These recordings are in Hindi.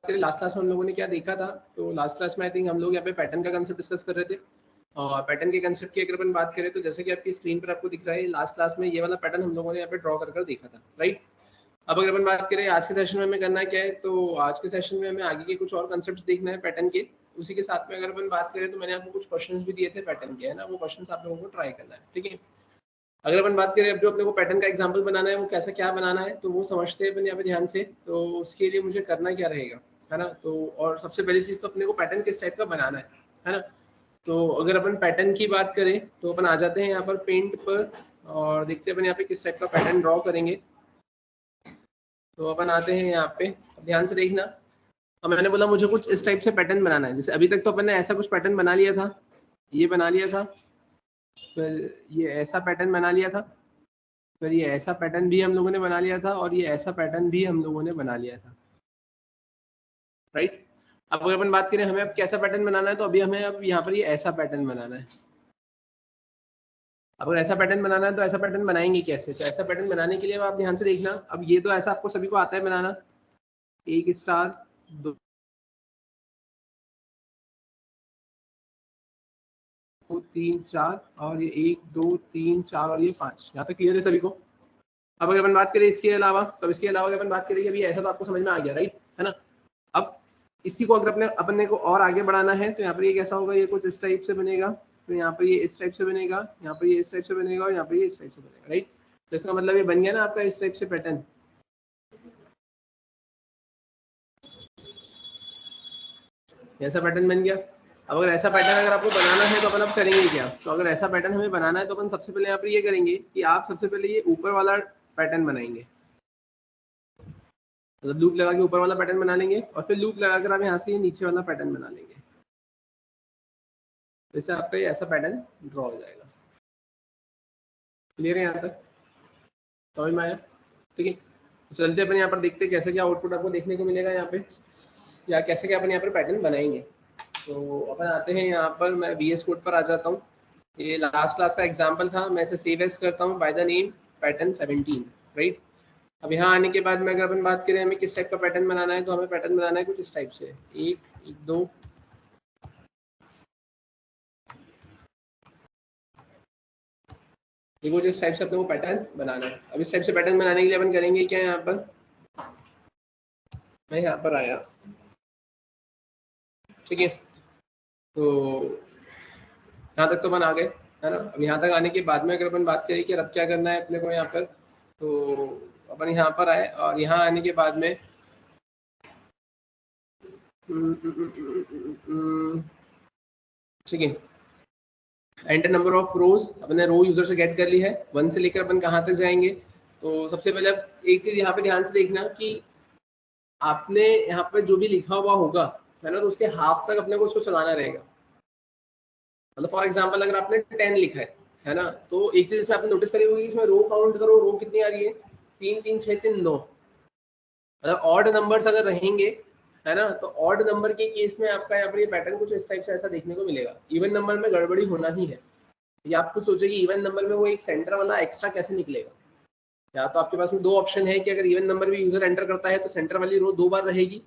करें लास्ट क्लास में हम लोगों ने क्या देखा था, तो लास्ट क्लास में आई थिंक हम लोग यहाँ पे पैटर्न का कंसेप्ट डिस्कस कर रहे थे। और पैटर्न के कंसेप्ट की अगर अपन बात करें तो जैसे कि आपकी स्क्रीन पर आपको दिख रहा है, लास्ट क्लास में ये वाला पैटर्न हम लोगों ने यहाँ पे ड्रॉ कर देखा था, राइट। अब अगर अपन बात करें आज के सेशन में हमें करना क्या है, तो आज के सेशन में हमें आगे के कुछ और कंसेप्ट देखना है पैटर्न के। उसी के साथ में अगर अपन बात करें तो मैंने आपको कुछ क्वेश्चंस भी दिए थे पैटर्न के, है ना, वो क्वेश्चंस आप लोगों को ट्राई करना है, ठीक है। अगर अपन बात करें अब जो अपने को पैटर्न का एग्जांपल बनाना है वो कैसा क्या बनाना है, तो वो समझते हैं अपन यहाँ पे ध्यान से। तो उसके लिए मुझे करना क्या रहेगा, है ना। तो और सबसे पहली चीज तो अपने को पैटर्न किस टाइप का बनाना है ना। तो अगर अपन पैटर्न की बात करें तो अपन आ जाते हैं यहाँ पर पेंट पर और देखते हैं अपन यहाँ पे किस टाइप का पैटर्न ड्रॉ करेंगे। तो अपन आते हैं यहाँ पे, ध्यान से देखना। अब मैंने बोला मुझे कुछ इस टाइप से पैटर्न बनाना है, जैसे अभी तक तो अपन ने ऐसा कुछ पैटर्न बना लिया था, ये बना लिया था, फिर ये ऐसा पैटर्न बना लिया था, फिर ये ऐसा पैटर्न भी हम लोगों ने बना लिया था, और ये ऐसा पैटर्न भी हम लोगों ने बना लिया था, राइट। अब अगर अपन बात करें हमें अब कैसा पैटर्न बनाना है, तो अभी हमें अब यहाँ पर ये ऐसा पैटर्न बनाना है। अगर ऐसा पैटर्न बनाना है तो ऐसा पैटर्न बनाएंगे कैसे, तो ऐसा पैटर्न बनाने के लिए आप ध्यान से देखना। अब ये तो ऐसा आपको सभी को आता है बनाना, एक स्टार, दो, 3 4 और ये 1 2 3 4 और ये 5। यहाँ तक क्लियर है सभी को। अब अगर अपन बात करें इसके अलावा, तो इसके अलावा अगर अपन बात करें अभी ऐसा तो आपको समझ में आ गया, राइट, है ना। अब इसी को अगर अपने को और आगे बढ़ाना है तो यहाँ पर ये कैसा होगा, ये कुछ इस टाइप से बनेगा, तो यहाँ पर ये इस टाइप से बनेगा, यहाँ पर ये इस टाइप से बनेगा और यहाँ पर ये इस टाइप से बनेगा, राइट। तो इसका मतलब ये बन गया ना आपका इस टाइप से पैटर्न, ऐसा पैटर्न बन गया। अब अगर ऐसा पैटर्न अगर आपको बनाना है तो अपन अब करेंगे क्या, तो अगर ऐसा पैटर्न हमें बनाना है तो अपन सबसे पहले यहाँ पर ये करेंगे कि आप सबसे पहले ये ऊपर वाला पैटर्न बनाएंगे, मतलब लूप लगा के ऊपर वाला पैटर्न बना लेंगे और फिर लूप लगाकर आप यहाँ से ये नीचे वाला पैटर्न बना लेंगे। तो इससे आपका ये ऐसा पैटर्न ड्रॉ हो जाएगा। क्लियर है यहाँ तक, समझ में आया, ठीक है। तो चलते अपन यहाँ पर देखते हैं कैसे क्या आउटपुट आपको देखने को मिलेगा यहाँ पे, या कैसे क्या अपन यहाँ पर पैटर्न बनाएंगे। तो अपन आते हैं यहाँ पर, मैं VS कोड पर आ जाता हूँ। ये लास्ट क्लास का एग्जाम्पल था, मैं इसे सेव एज करता हूँ by the name pattern 17, right. अब यहाँ आने के बाद में अगर अपन बात करें हमें किस टाइप का पैटर्न बनाना है, तो हमें पैटर्न बनाना है कुछ इस टाइप से, 1 2 देखो जिस टाइप से अपने को पैटर्न बनाना है। अब इस टाइप से पैटर्न बनाने के लिए अपन करेंगे क्या, यहाँ पर मैं यहाँ पर आया, ठीक है। तो यहाँ तक तो अपन आ गए, है ना। अब यहाँ तक आने के बाद में अगर अपन बात करें कि अब क्या करना है अपने को यहाँ पर, तो अपन यहाँ पर आए और यहाँ आने के बाद में ठीक है, एंटर नंबर ऑफ रोज, अपने रो यूजर से गेट कर ली है, 1 से लेकर अपन कहाँ तक जाएंगे। तो सबसे पहले अब एक चीज यहाँ पे ध्यान से देखना कि आपने यहाँ पे जो भी लिखा हुआ होगा, है ना, तो उसके हाफ तक अपने को उसको चलाना रहेगा। मतलब फॉर एग्जांपल अगर आपने 10 लिखा है ना, तो एक चीज इसमें आपने नोटिस करी होगी, इसमें रो काउंट करो, रो कितनी आ रही है, 3 3 6 3 9। मतलब ऑड नंबर्स अगर रहेंगे, है ना, तो ऑड नंबर के केस में आपका यहाँ पर ये पैटर्न कुछ इस टाइप से ऐसा देखने को मिलेगा। इवन नंबर में गड़बड़ी होना ही है। ये आप कुछ सोचेंगे इवन नंबर में वो एक सेंटर वाला एक्स्ट्रा कैसे निकलेगा। या तो आपके पास में 2 ऑप्शन है कि अगर इवन नंबर भी यूजर एंटर करता है तो सेंटर वाली रो 2 बार रहेगी,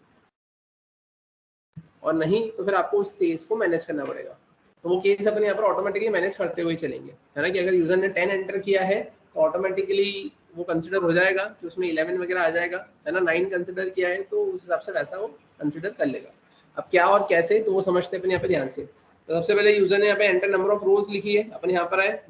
और नहीं तो फिर आपको उस सेल्स को मैनेज करना पड़ेगा। तो वो केस अपन यहाँ पर ऑटोमेटिकली मैनेज करते हुए चलेंगे, है ना, कि अगर यूजर ने 10 एंटर किया है तो ऑटोमेटिकली वो कंसिडर हो जाएगा, तो उसमें 11 वगैरह आ जाएगा, है ना। 9 कंसिडर किया है तो उस हिसाब से वैसा वो कंसिडर कर लेगा। अब क्या और कैसे, तो वो समझते हैं अपन यहाँ पे ध्यान से। तो सबसे पहले यूजर ने यहाँ पे एंटर नंबर ऑफ रोज लिखी है, अपन यहाँ पर आए,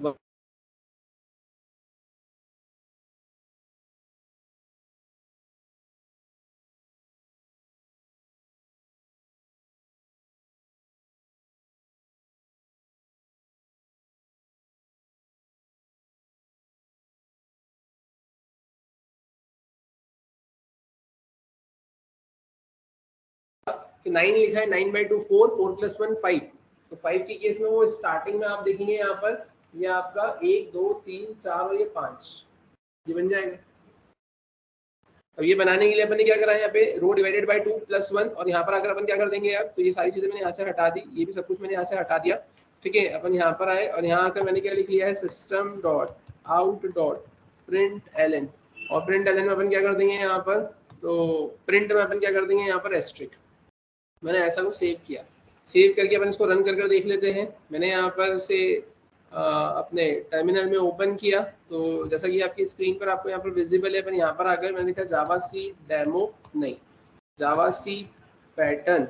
कि 9 लिखा है, 9/2 4, 4 + 1 5। तो 5 के केस में वो स्टार्टिंग में आप देखेंगे यहाँ पर ये आपका 1 2 3 4 और ये 5, ये बन जाएगा। अब ये बनाने के लिए अपन ने क्या करा है, यहाँ पे रो डिवाइडेड बाय 2 + 1, और यहाँ पर अगर अपन क्या कर देंगे यार, तो ये सारी चीजें मैंने यहाँ से हटा दी, ये भी सब कुछ मैंने यहाँ से हटा दिया, ठीक है। अपन यहाँ पर आए और यहाँ आकर मैंने क्या लिख लिया है, system dot out dot print L N, और प्रिंट एल एन में अपन क्या कर देंगे यहाँ पर तो प्रिंट में अपन क्या कर देंगे यहाँ पर एस्ट्रिक। मैंने ऐसा को सेव किया, सेव करके अपन इसको रन कर देख लेते हैं। मैंने यहाँ पर से अपने टर्मिनल में ओपन किया, तो जैसा कि आपकी स्क्रीन पर आपको यहाँ पर विजिबल है, अपन यहाँ पर आकर मैंने लिखा जावा सी डेमो, नहीं जावा सी पैटर्न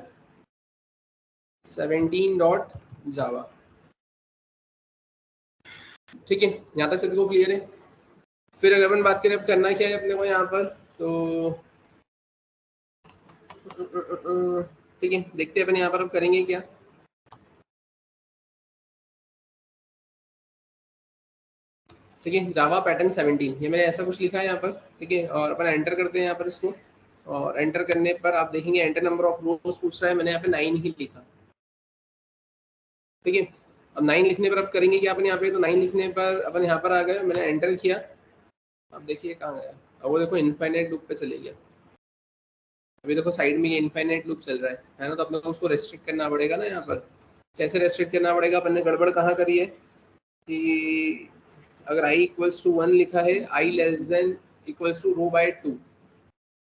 17.java। ठीक है, यहाँ तक सभी को क्लियर है। फिर अगर अपन बात करें अब करना क्या है अपने को यहाँ पर, तो ठीक है देखते हैं अपन यहाँ पर अब करेंगे क्या। ठीक है, जावा पैटर्न 17, ये मैंने ऐसा कुछ लिखा है यहाँ पर। ठीक है, और अपन एंटर करते हैं यहाँ पर इसको, और एंटर करने पर आप देखेंगे एंटर नंबर ऑफ रोज पूछ रहा है, मैंने यहाँ पे 9 ही लिखा। ठीक है, अब 9 लिखने पर अब करेंगे क्या अपन यहाँ पे, तो 9 लिखने पर अपन यहाँ पर आ गए, मैंने एंटर किया। अब देखिए कहाँ गया, अब वो देखो इनफाइनाइट लूप पे चले गया। अभी देखो साइड में ये इनफाइनाइट लूप चल रहा है ना, तो अपने को उसको रेस्ट्रिक्ट करना पड़ेगा ना। यहाँ पर कैसे रेस्ट्रिक्ट करना पड़ेगा, अपन ने गड़बड़ कहाँ करी है कि अगर i इक्वल्स टू 1 लिखा है, i less than equals to row by 2,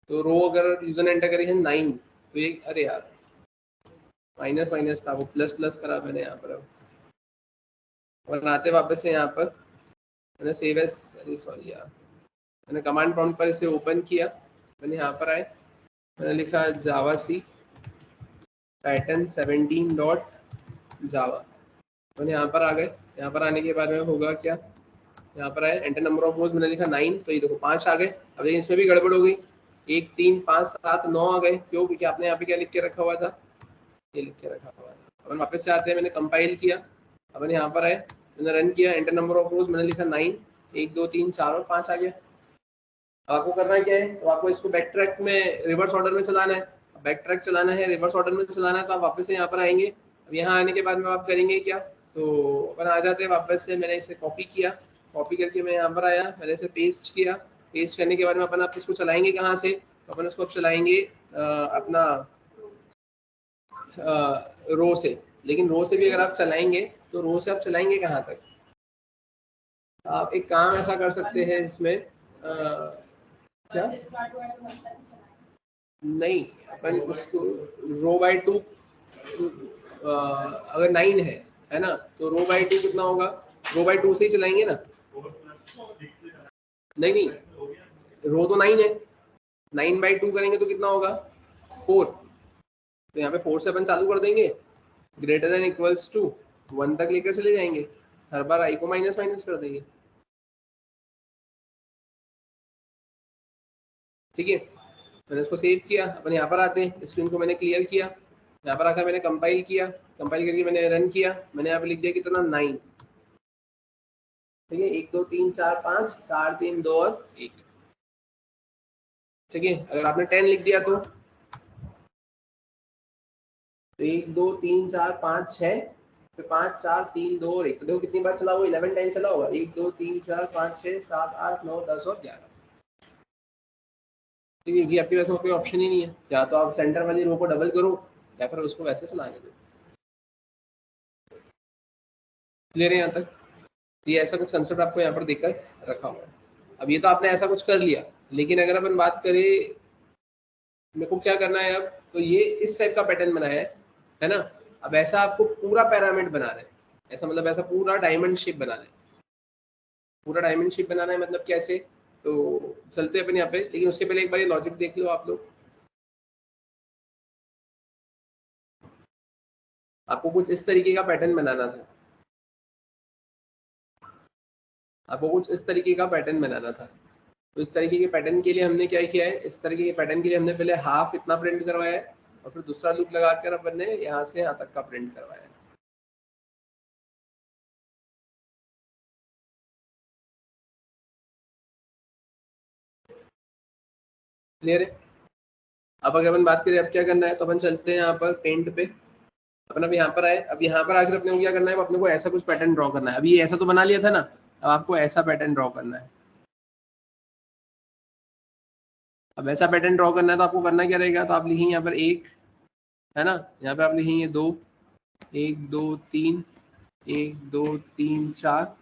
तो रो अगर यूजर ने एंटर करी है 9, तो ये अरे यार माइनस माइनस था, वो प्लस प्लस करा मैंने यहाँ पर। अब बनाते वापस से यहाँ पर मैंने सेव एस, अरे सॉरी यार, मैंने कमांड प्रॉम्प्ट पर इसे ओपन किया, मैंने यहाँ पर आए, मैंने लिखा जावा सी पैटर्न 17.java। मैंने यहाँ पर आ गए, यहाँ पर आने के बाद में होगा क्या, यहाँ पर आए एंटर नंबर ऑफ रोज, मैंने लिखा 9, तो ये देखो 5 आ गए। अब लेकिन इसमें भी गड़बड़ हो गई, 1 3 5 7 9 आ गए। क्यों, क्योंकि आपने यहाँ पे क्या लिख के रखा हुआ था, ये लिख के रखा हुआ था। अपन वापस से आते हैं, मैंने कंपाइल किया, अपन यहाँ पर आए, मैंने रन किया, एंटर नंबर ऑफ रोज मैंने लिखा 9, 1 2 3 4 और 5 आ गया। आपको करना क्या है, तो आपको इसको बैक ट्रैक में रिवर्स ऑर्डर में चलाना है। बैक ट्रैक चलाना है, रिवर्स ऑर्डर में चलाना है, तो आप वापस से यहाँ पर आएंगे। अब यहाँ आने के बाद में आप करेंगे क्या, तो अपन आ जाते हैं वापस से, मैंने इसे कॉपी किया, कॉपी करके मैं यहाँ पर आया, मैंने इसे पेस्ट किया। पेस्ट करने के बाद में अपन आप इसको चलाएंगे कहाँ से, तो अपन इसको अब चलाएंगे अपना रो से। लेकिन रो से भी अगर आप चलाएंगे, तो रो से आप चलाएंगे कहाँ तक, आप एक काम ऐसा कर सकते हैं इसमें, क्या नहीं, अपन उसको रो बाय 2, अगर 9 है ना, तो रो बाय 2 कितना होगा, रो बाय 2 से ही चलाएंगे ना। नहीं नहीं, रो तो 9 है, 9/2 करेंगे तो कितना होगा 4, तो यहाँ पे 4 से अपन चालू कर देंगे, ग्रेटर देन इक्वल्स टू 1 तक लेकर चले जाएंगे, हर बार आई को माइनस माइनस कर देंगे। ठीक है, मैंने इसको सेव किया, अपन यहाँ पर आते हैं, स्क्रीन को मैंने क्लियर किया, यहाँ पर आकर मैंने कंपाइल किया, कंपाइल करके मैंने रन किया, मैंने यहाँ पे लिख दिया कितना 9। ठीक है, 1 2 3 4 5 4 3 2 और 1। ठीक है, अगर आपने 10 लिख दिया तो 1 2 3 4 5 6, फिर 5 4 3 2 और 1, तो देखो कितनी बार चला हुआ, 11 टाइम चला होगा, 1 2 3 4 5 6 7 8 9 10 और 11। ठीक है, ये आपके पास में कोई ऑप्शन ही नहीं है, या तो आप सेंटर वाली रो को डबल करो या फिर उसको वैसे चलाने दो। क्लियर है यहाँ तक, ये ऐसा कुछ कंसेप्ट आपको यहाँ पर देकर रखा हुआ है। अब ये तो आपने ऐसा कुछ कर लिया, लेकिन अगर अपन बात करें मेरे को क्या करना है अब, तो ये इस टाइप का पैटर्न बनाया है ना। अब ऐसा आपको पूरा पैरामिड बनाना है, ऐसा मतलब ऐसा पूरा डायमंड शेप बनाना है, पूरा डायमंड शेप बनाना है, मतलब कैसे, तो चलते हैं अपन यहाँ पे, लेकिन उसके पहले एक बार ये लॉजिक देख लो आप लोग। आपको कुछ इस तरीके का पैटर्न बनाना था, आपको कुछ इस तरीके का पैटर्न बनाना था। तो इस तरीके के पैटर्न के लिए हमने क्या किया है, इस तरीके के पैटर्न के लिए हमने पहले हाफ इतना प्रिंट करवाया है, और फिर दूसरा लूप लगाकर अपन ने यहाँ से यहाँ तक का प्रिंट करवाया है। क्लियर है। अब अगर अपन बात करें अब क्या करना है, तो अपन चलते हैं यहाँ पर पेंट पे, अपन अब यहाँ पर आए, अब यहाँ पर आकर अपने को क्या करना है, अपने को ऐसा कुछ पैटर्न ड्रॉ करना है। अभी ऐसा तो बना लिया था ना, अब आपको ऐसा पैटर्न ड्रॉ करना है। अब ऐसा पैटर्न ड्रॉ करना है तो आपको करना क्या रहेगा, तो आप लिखेंगे यहाँ पर 1 है ना, यहाँ पर आप लिखेंगे 2 1 2 3 1 2 3 4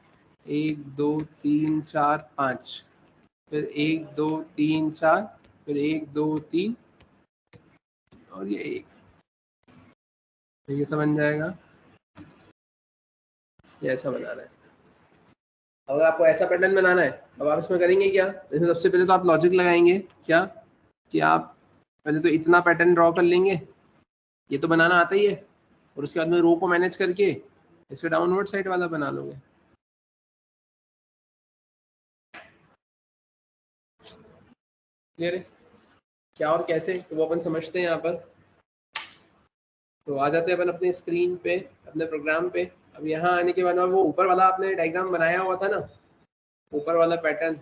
1 2 3 4 5, फिर 1 2 3 4 फिर 1 2 3 और ये 1, तो ये सब बन जाएगा। ये ऐसा बनाना है। अगर आपको ऐसा पैटर्न बनाना है, अब आप इसमें करेंगे क्या, इसमें सबसे पहले तो आप लॉजिक लगाएंगे क्या, कि आप पहले तो इतना पैटर्न ड्रॉ कर लेंगे, ये तो बनाना आता ही है, और उसके बाद में रो को मैनेज करके इसे डाउनवर्ड साइड वाला बना लोगे। क्लियर है क्या और कैसे, तो वो अपन समझते हैं यहाँ पर। तो आ जाते हैं अपन अपने स्क्रीन पे, अपने प्रोग्राम पे। अब यहाँ आने के बाद वो ऊपर वाला आपने डायग्राम बनाया हुआ था ना, ऊपर वाला पैटर्न,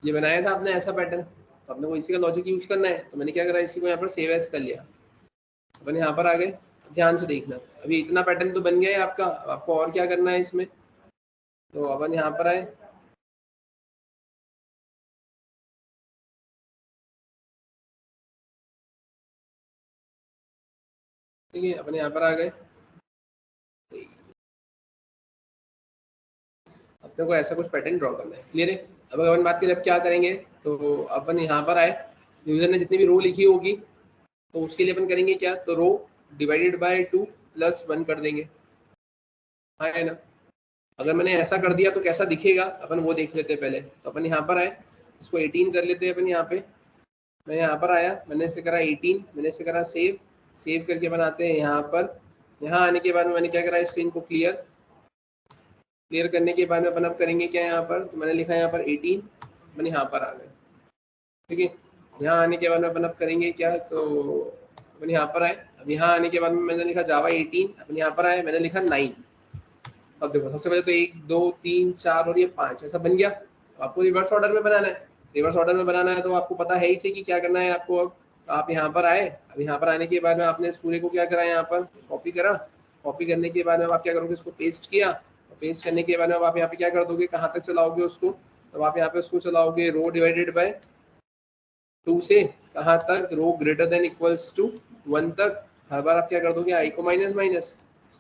ये बनाया था आपने ऐसा पैटर्न, तो अपने को इसी का लॉजिक यूज करना है। तो मैंने क्या करा, इसी को यहाँ पर सेव एज कर लिया। अपन यहाँ पर आ गए, ध्यान से देखना, अभी इतना पैटर्न तो बन गया है आपका। अब आपको और क्या करना है इसमें, तो अपन यहाँ पर आए, ठीक है, अपन यहाँ पर आ गए। अपने को ऐसा कुछ पैटर्न ड्रॉ करना है। क्लियर है। अब अगर अपन बात करें अब क्या करेंगे, तो अपन यहाँ पर आए, यूजर ने जितनी भी रो लिखी होगी, तो उसके लिए अपन करेंगे क्या, तो रो डिवाइडेड बाय 2 + 1 कर देंगे, हाँ है ना। अगर मैंने ऐसा कर दिया तो कैसा दिखेगा, अपन वो देख लेते हैं पहले। तो अपन यहाँ पर आए, इसको 18 कर लेते हैं अपन यहाँ पे। मैं यहाँ पर आया, मैंने इसे करा 18, मैंने इसे करा सेव, सेव करके बनाते हैं यहाँ पर। यहाँ आने के बाद में मैंने क्या करा, स्क्रीन को क्लियर, क्लियर करने के बाद में अपन अब करेंगे क्या यहाँ पर, तो मैंने लिखा यहाँ पर 18, मैंने यहाँ पर आ गए, ठीक है। यहाँ आने के बाद में अपन अब करेंगे क्या, तो अपन यहाँ पर आए, अब यहाँ आने के बाद में मैंने लिखा जावा 18, अपन यहाँ पर आए, मैंने लिखा 9। अब देखो सबसे पहले तो 1 2 3 4 और ये 5 ऐसा बन गया। आपको रिवर्स ऑर्डर में बनाना है, रिवर्स ऑर्डर में बनाना है तो आपको पता है ही से कि क्या करना है आपको। अब तो आप यहाँ पर आए, अब यहाँ पर आने के बाद में आपने इस पूरे को क्या करा, यहाँ पर कॉपी करा, कॉपी करने के बाद में आप क्या करोगे, इसको पेस्ट किया, पेस्ट करने के बाद में आप यहाँ पे क्या कर दोगे, कहाँ तक चलाओगे उसको, तो आप यहाँ पे उसको चलाओगे रो डिवाइडेड बाय 2 से कहाँ तक, रो ग्रेटर देन इक्वल्स टू 1 तक। हर बार आप क्या कर दोगे, आई को माइनस माइनस।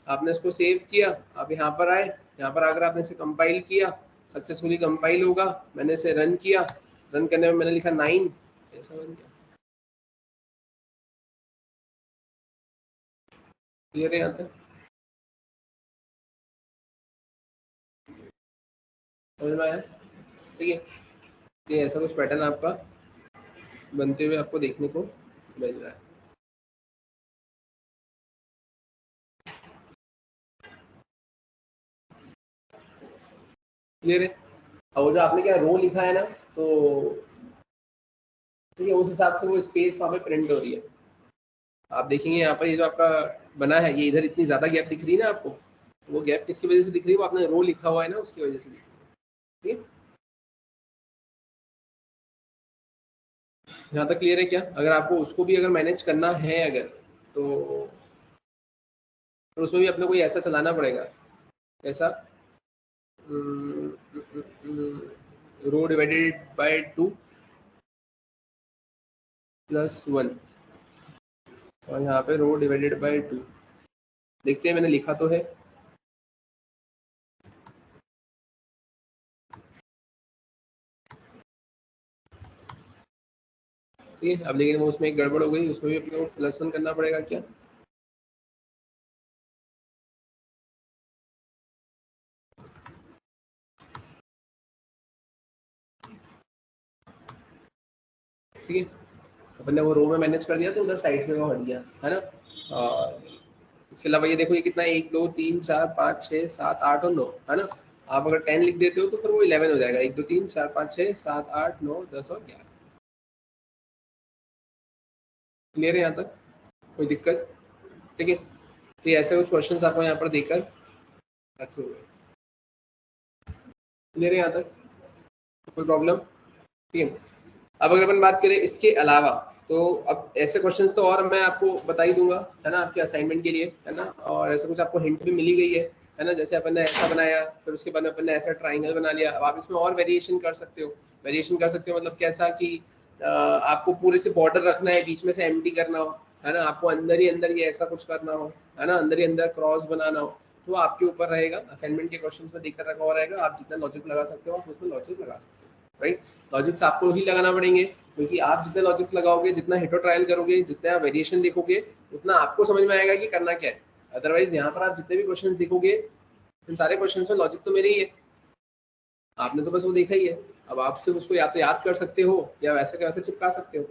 आपने इसको सेव किया, अब यहाँ पर आए, यहाँ पर आकर आपने इसे कंपाइल किया, सक्सेसफुली कंपाइल होगा, मैंने इसे रन किया, रन करने में मैंने लिखा 9, ऐसा बन गया। क्लियर है यहाँ तक, समझ में आया, ठीक है। तो ऐसा कुछ पैटर्न आपका बनते हुए आपको देखने को मिल रहा है। क्लियर है। अब वो जो आपने क्या रो लिखा है ना, तो ठीक है, उस हिसाब से वो स्पेस वहाँ पे प्रिंट हो रही है। आप देखेंगे यहाँ पर ये जो आपका बना है, ये इधर इतनी ज्यादा गैप दिख रही है ना आपको, वो गैप किसकी वजह से दिख रही है, वो आपने रो लिखा हुआ है ना, उसकी वजह से दिख रही है। ठीक है, यहाँ तक क्लियर है क्या। अगर आपको उसको भी अगर मैनेज करना है अगर, तो फिर उसमें भी अपने को ऐसा चलाना पड़ेगा, ऐसा रो डिवाइडेड बाय 2 + 1, और यहाँ पे रो डिवाइडेड बाय 2। देखते हैं, मैंने लिखा तो है, ठीक है। अब लेकिन वो उसमें एक गड़बड़ हो गई, उसमें भी अपने को +1 करना पड़ेगा क्या, ठीक है। अपन ने वो रो में मैनेज कर दिया तो उधर साइड से वो हट गया, है ना। और इसके अलावा ये देखो, ये कितना है, 1 2 3 4 5 6 7 8 और 9, है ना। आप अगर 10 लिख देते हो तो फिर वो 11 हो जाएगा, 1 2 3 4 5 6 7 8 9 10 और 11। क्लियर है यहाँ तक, कोई दिक्कत, ठीक है। तो ये ऐसे कुछ क्वेश्चन आपको यहाँ पर देकर रखे हुए, क्लियर है यहाँ तक, कोई प्रॉब्लम, ठीक है। अब अगर अपन बात करें इसके अलावा, तो अब ऐसे क्वेश्चंस तो और मैं आपको बता ही दूंगा, है ना, आपके असाइनमेंट के लिए, है ना। और ऐसा कुछ आपको हिंट भी मिली गई है ना। जैसे अपन ने ऐसा बनाया, फिर उसके बाद में अपन ने ऐसा ट्राइंगल बना लिया। अब आप इसमें और वेरिएशन कर सकते हो, वेरिएशन कर सकते हो मतलब कैसा कि आपको पूरे से बॉर्डर रखना है, बीच में से एम्प्टी करना हो, है ना। आपको अंदर ही अंदर ये ऐसा कुछ करना हो, है ना, अंदर ही अंदर क्रॉस बनाना हो, तो आपके ऊपर रहेगा, असाइनमेंट के क्वेश्चंस में देकर रखा हुआ रहेगा, आप जितना लॉजिक लगा सकते हो आप उसमें लॉजिक लगा सकते हो, राइट। लॉजिक्स आपको ही लगाना पड़ेंगे, क्योंकि आप जितने लॉजिक्स लगाओगे, जितना हिट और ट्रायल करोगे, जितना वेरिएशन देखोगे, उतना आपको समझ में आएगा कि करना क्या है। अदरवाइज यहाँ पर आप जितने भी क्वेश्चंस देखोगे, इन सारे क्वेश्चंस में लॉजिक तो मेरे ही है, आपने तो बस वो देखा ही है। अब आप सिर्फ उसको या तो याद कर सकते हो या वैसे के वैसे चिपका सकते हो,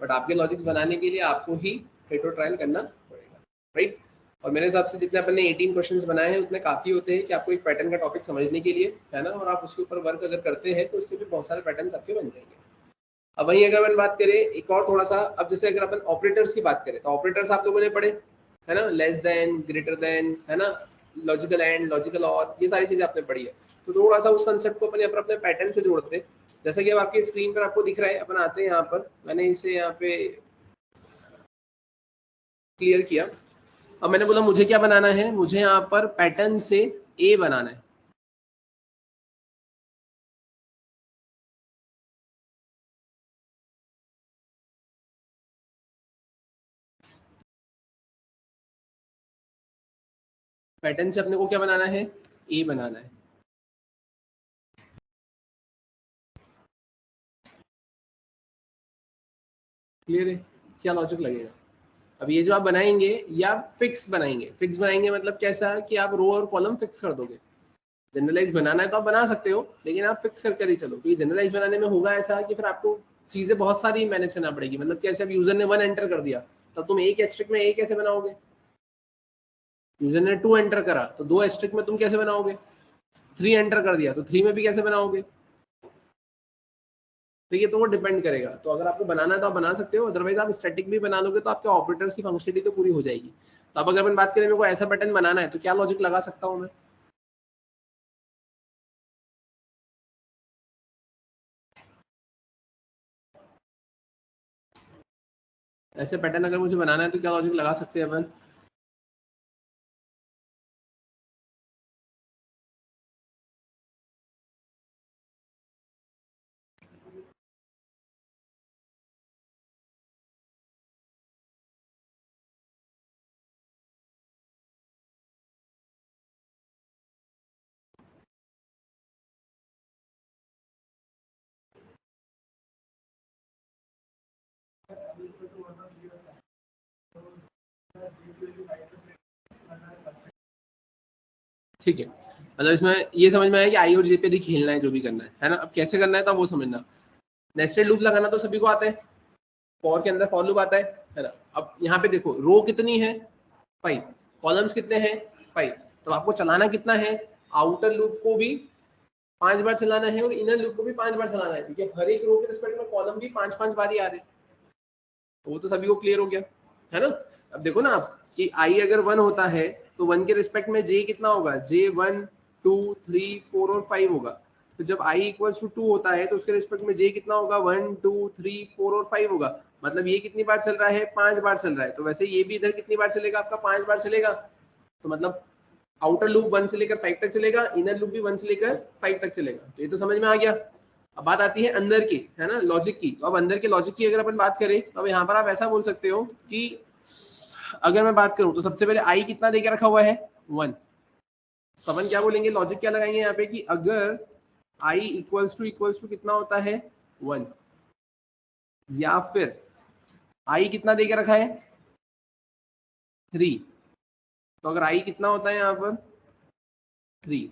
बट आपके लॉजिक्स बनाने के लिए आपको ही हिट और ट्रायल करना पड़ेगा, राइट। और मेरे हिसाब से जितने अपन ने 18 क्वेश्चंस बनाए हैं उतने काफ़ी होते हैं कि आपको एक पैटर्न का टॉपिक समझने के लिए, है ना, और आप उसके ऊपर वर्क अगर करते हैं तो इससे भी बहुत सारे पैटर्न्स आपके बन जाएंगे। अब वहीं अगर अपन बात करें एक और थोड़ा सा, अब जैसे अगर अपन ऑपरेटर्स की बात करें तो ऑपरेटर्स आप लोगों ने पढ़े, है ना, लेस देन, ग्रेटर देन, है ना, लॉजिकल एंड, लॉजिकल और, ये सारी चीजें आपने पढ़ी है। तो थोड़ा सा उस कंसेप्ट को अपन अपने पैटर्न से जोड़ते हैं। जैसा कि अब आपकी स्क्रीन पर आपको दिख रहा है, अपन आते हैं यहाँ पर, मैंने इसे यहाँ पे क्लियर किया। अब मैंने बोला मुझे क्या बनाना है, मुझे यहाँ पर पैटर्न से ए बनाना है। पैटर्न से अपने को क्या बनाना है, ए बनाना है। क्लियर है, क्या लॉजिक लगेगा। अब ये जो आप बनाएंगे ये आप फिक्स बनाएंगे। फिक्स बनाएंगे मतलब कैसा कि आप रो और कॉलम फिक्स कर दोगे। जनरलाइज बनाना है तो आप बना सकते हो, लेकिन आप फिक्स कर कर ही चलो, क्योंकि जनरलाइज बनाने में होगा ऐसा कि फिर आपको चीजें बहुत सारी मैनेज करना पड़ेगी। मतलब कैसे, अब यूजर ने 1 एंटर कर दिया, तब तुम एक एस्ट्रिक में ए कैसे बनाओगे। यूजर ने 2 एंटर करा तो 2 एस्ट्रिक में तुम कैसे बनाओगे। 3 एंटर कर दिया तो 3 में भी कैसे बनाओगे। तो ये तो वो डिपेंड करेगा। तो अगर आपको बनाना है तो आप बना सकते हो, अदरवाइज आप स्टैटिक भी बना लोगे तो आपके ऑपरेटर्स की फंक्शनलिटी तो पूरी हो जाएगी। तो अब अगर अपन बात करें मेरे को ऐसा पैटर्न बनाना है तो क्या लॉजिक लगा सकता हूँ मैं। ऐसे पैटर्न अगर मुझे बनाना है तो क्या लॉजिक लगा सकते हैं अपन। ठीक है, मतलब इसमें ये समझ में आया कि आई और जे पे भी खेलना है, जो भी करना है ना। अब कैसे करना है तो वो समझना। नेस्टेड लूप लगाना तो सभी को आता है, फॉर के अंदर फॉर लूप आता है ना। अब यहाँ पे देखो रो कितनी है 5, कॉलम्स कितने हैं 5, तो आपको चलाना कितना है, आउटर लूप को भी 5 बार चलाना है और इनर लूप को भी 5 बार चलाना है, क्योंकि हर एक रो के रिस्पेक्ट में कॉलम भी 5-5 बार ही आ रहे हैं। तो वो तो सभी को क्लियर हो गया, है ना। अब देखो ना आप कि आई अगर 1 होता है तो 1 के रिस्पेक्ट में जे कितना होगा, जे 1 2 3 4 और 5 होगा। तो जब आई इक्वल्स टू 2 होता है तो उसके रिस्पेक्ट में जे कितना होगा, 1 2 3 4 और 5 होगा। मतलब ये कितनी बार चल रहा है, 5 बार चल रहा है। तो वैसे ये भी इधर कितनी बार चलेगा, आपका 5 बार चलेगा। तो मतलब आउटर लूप 1 से लेकर 5 तक चलेगा, इनर लूप भी 1 से लेकर 5 तक चलेगा। तो ये तो समझ में आ गया। अब बात आती है अंदर की, है ना, लॉजिक की। तो अब अंदर के लॉजिक की अगर अपन बात करें तो अब यहाँ पर आप ऐसा बोल सकते हो कि अगर मैं बात करूं तो सबसे पहले आई कितना देके रखा हुआ है 1। तो अपन क्या बोलेंगे, लॉजिक क्या लगाएंगे यहाँ पे कि अगर आई इक्वल्स टू कितना होता है 1, या फिर आई कितना देके रखा है 3। तो अगर आई कितना होता है यहाँ पर 3,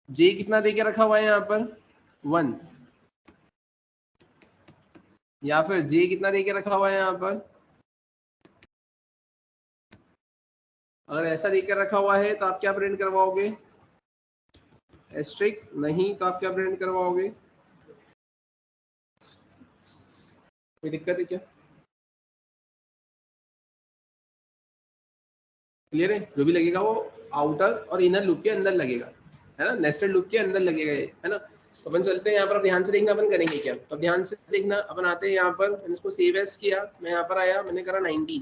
जे कितना देके रखा हुआ है यहाँ पर 1, या फिर जे कितना देके रखा हुआ है यहाँ पर, अगर ऐसा देकर रखा हुआ है तो आप क्या प्रिंट करवाओगे, एस्ट्रिक। नहीं तो आप क्या प्रिंट करवाओगे, कोई दिक्कत है क्या। क्लियर है, जो भी लगेगा वो आउटर और इनर लूप के अंदर लगेगा, है ना, नेस्टेड लूप के अंदर लगेगा ये, है ना। तो अपन चलते हैं यहाँ पर, ध्यान से देखना अपन करेंगे क्या। तो ध्यान से देखना, अपन आते हैं यहाँ पर, मैंने इसको सेव एज किया, मैं यहाँ पर आया, मैंने करा 19।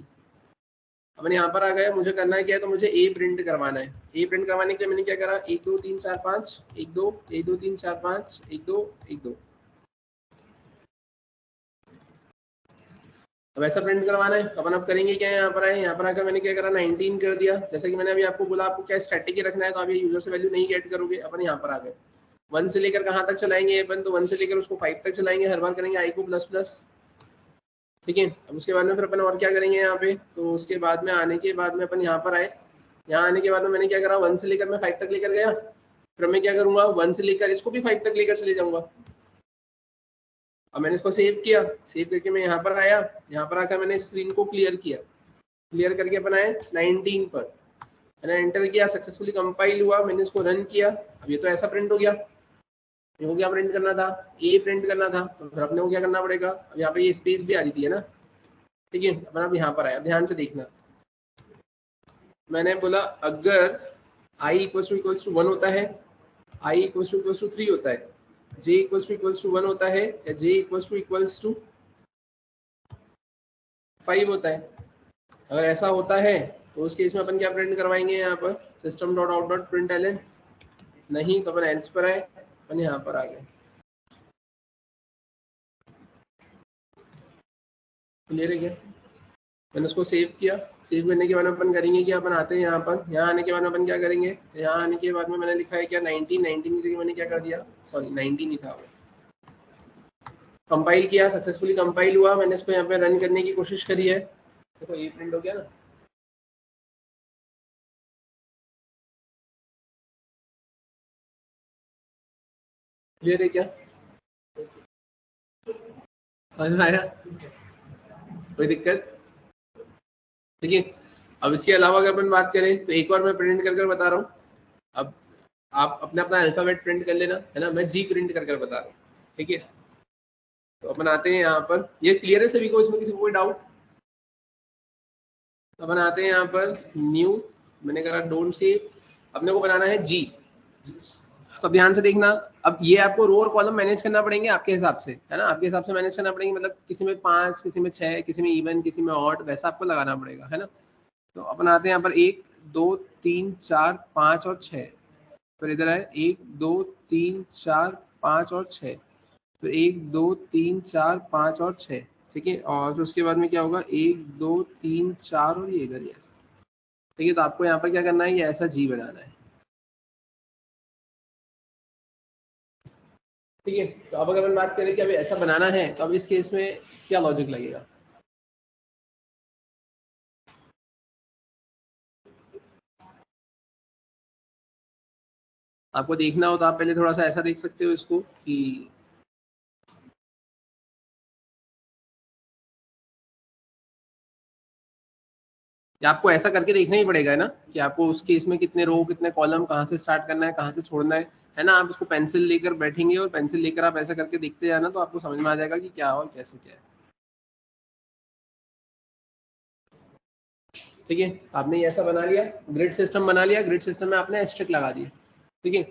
अपन यहाँ पर आ गया, मुझे करना है क्या है, तो मुझे ए प्रिंट करवाना है। ए प्रिंट करवाने के लिए मैंने क्या करा, 1 2 3 4 5 1 2 1 2 3 4 5 1 2 1 2। अब ऐसा प्रिंट करवाना है तो अपन अब करेंगे क्या, यहाँ पर आए, यहाँ पर आकर मैंने क्या करा 19 कर दिया। जैसे कि मैंने अभी आपको बोला आपको क्या स्टैटिक ही रखना है, तो आप ये यूजर से वैल्यू नहीं गेट करोगे, अपन यहाँ पर आ गए 1 से लेकर कहाँ तक चलाएंगे अपन, तो 1 से लेकर उसको 5 तक चलाएंगे, हर बार करेंगे आई को प्लस प्लस, ठीक है। अब उसके बाद में फिर अपन और क्या करेंगे यहाँ पे, तो उसके बाद में आने के बाद में अपन यहाँ पर आए, यहाँ आने के बाद में मैंने क्या करा 1 से लेकर मैं 5 तक लेकर गया, फिर मैं क्या करूंगा 1 से लेकर इसको भी 5 तक लेकर चले जाऊंगा। अब मैंने इसको सेव किया, सेव करके मैं यहाँ पर आया, यहाँ पर आकर मैंने स्क्रीन को क्लियर किया, क्लियर करके अपन आए 19 पर, मैंने एंटर किया, सक्सेसफुली कंपाइल हुआ, मैंने इसको रन किया। अब ये तो ऐसा प्रिंट हो गया, ये को क्या प्रिंट करना था, ए प्रिंट करना था, तो फिर अपने को क्या करना पड़ेगा, अब यहाँ पे ये स्पेस भी आ रही थी है ना, ठीक है। अपन अब यहाँ पर आया, ध्यान से देखना, मैंने बोला अगर i इक्वल्स टू 1 होता है, i इक्वल्स टू 3 होता है, j इक्वल्स टू 1 होता है, या j इक्वल्स टू 5 होता है। अगर ऐसा होता है तो उस केस में अपन क्या प्रिंट करवाएंगे यहाँ पर, system dot out dot print L N, नहीं तो अपन एल्स पर आए, अपन यहाँ पर आ गए, क्लियर है क्या। मैंने उसको सेव किया, सेव करने के बाद अपन करेंगे क्या, अपन आते हैं यहाँ पर, यहाँ आने के बाद अपन क्या करेंगे, यहाँ आने के बाद में मैंने लिखा है क्या 19 की जगह मैंने क्या कर दिया, सॉरी 19 ही था, कंपाइल किया, सक्सेसफुली कंपाइल हुआ, मैंने इसको यहाँ पे रन करने की कोशिश करी है, देखो ये प्रिंट हो गया ना, क्लियर है क्या, समझ में आया, कोई दिक्कत, ठीक है। अब इसके अलावा अगर अपन बात करें तो एक और मैं प्रिंट कर बता रहा हूँ, अब आप अपने अपना अल्फाबेट प्रिंट कर लेना है ना, मैं जी प्रिंट कर बता रहा हूँ, ठीक है। तो अपन आते हैं यहाँ पर, ये क्लियर है सभी को, इसमें किसी को कोई डाउट, अपन आते हैं यहाँ पर न्यू, मैंने करा डोंट सेव, अपने को बनाना है जी। तो ध्यान से देखना, अब ये आपको रो और कॉलम मैनेज करना पड़ेंगे आपके हिसाब से, है ना, आपके हिसाब से मैनेज करना पड़ेंगे, मतलब किसी में 5, किसी में 6, किसी में इवन, किसी में ऑड, वैसा आपको लगाना पड़ेगा, है ना। तो अपन आते हैं यहाँ पर 1 2 3 4 5 और 6, फिर इधर है 1 2 3 4 5 और 6, फिर 1 2 3 4 5 और 6, ठीक है। और फिर उसके बाद में क्या होगा 1 2 3 4 और ये इधर ही ऐसा, ठीक है। तो आपको यहाँ पर क्या करना है, ये ऐसा जी बनाना है, ठीक है। तो अब अगर अपन बात करें कि अभी ऐसा बनाना है तो अब इस केस में क्या लॉजिक लगेगा, आपको देखना हो तो आप पहले थोड़ा सा ऐसा देख सकते हो इसको कि या आपको ऐसा करके देखना ही पड़ेगा, है ना, कि आपको उस केस में कितने रो कितने कॉलम, कहाँ से स्टार्ट करना है, कहाँ से छोड़ना है ना। आप इसको पेंसिल लेकर बैठेंगे और पेंसिल लेकर आप ऐसा करके देखते जाना, तो आपको समझ में आ जाएगा कि क्या और कैसे क्या है, ठीक है। आपने ये ऐसा बना लिया, ग्रिड सिस्टम बना लिया, ग्रिड सिस्टम में आपने एस्ट्रिक लगा दिया, ठीक है।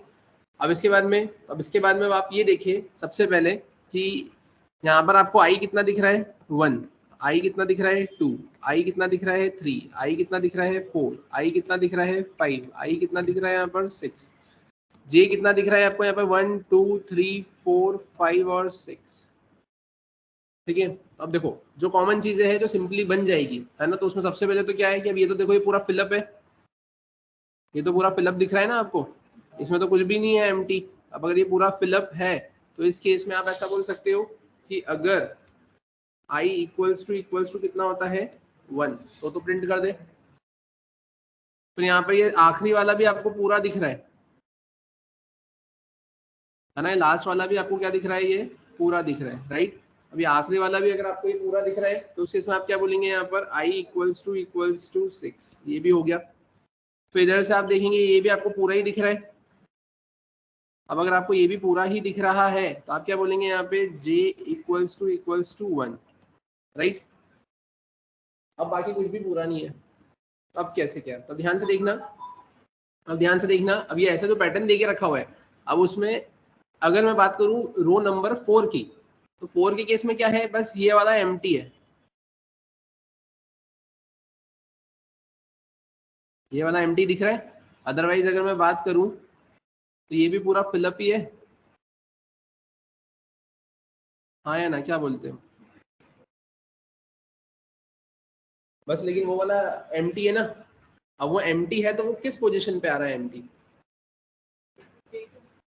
अब इसके बाद में आप ये देखिए सबसे पहले कि यहाँ पर आपको आई कितना दिख रहा है 1, आई कितना दिख रहा है 2, आई कितना दिख रहा है 3, आई कितना दिख रहा है 4, आई कितना दिख रहा है 5, आई कितना दिख रहा है यहाँ पर 6, जे कितना दिख रहा है आपको यहाँ पर 1 2 3 4 5 और 6, ठीक है। अब देखो जो कॉमन चीजें हैं जो सिंपली बन जाएगी, है ना, तो उसमें सबसे पहले तो क्या है कि अब ये तो देखो ये पूरा फिलअप है, ये तो पूरा फिलअप दिख रहा है ना आपको, इसमें तो कुछ भी नहीं है एम्प्टी। अब अगर ये पूरा फिलअप है तो इस केस में आप ऐसा बोल सकते हो कि अगर i इक्वल्स टू कितना होता है 1, तो प्रिंट कर दे। तो यहाँ पर ये आखिरी वाला भी आपको पूरा दिख रहा है ना, ये लास्ट वाला भी आपको क्या दिख रहा है, ये पूरा दिख रहा है, राइट। अभी आखिरी वाला भी अगर आपको ये पूरा दिख रहा है तो उस केस में आप क्या बोलेंगे यहाँ पर i इक्वल्स टू 6, ये भी हो गया। तो इधर से आप देखेंगे ये भी आपको पूरा ही दिख रहा है। अब अगर आपको ये भी पूरा ही दिख रहा है तो आप क्या बोलेंगे यहाँ पे j इक्वल्स टू 1, राइट। अब बाकी कुछ भी पूरा नहीं है, अब कैसे क्या, तो ध्यान से देखना, अब ध्यान से देखना, अब ये ऐसा जो पैटर्न देके रखा हुआ है, अब उसमें अगर मैं बात करूं रो नंबर 4 की, तो 4 के केस में क्या है, बस ये वाला एम्प्टी है, ये वाला एम्प्टी दिख रहा है। अदरवाइज अगर मैं बात करूं तो ये भी पूरा फिलअप ही है, हाँ या ना, क्या बोलते हो। बस, लेकिन वो वाला एम्प्टी है ना, अब वो एम्प्टी है तो वो किस पोजीशन पे आ रहा है एम्प्टी?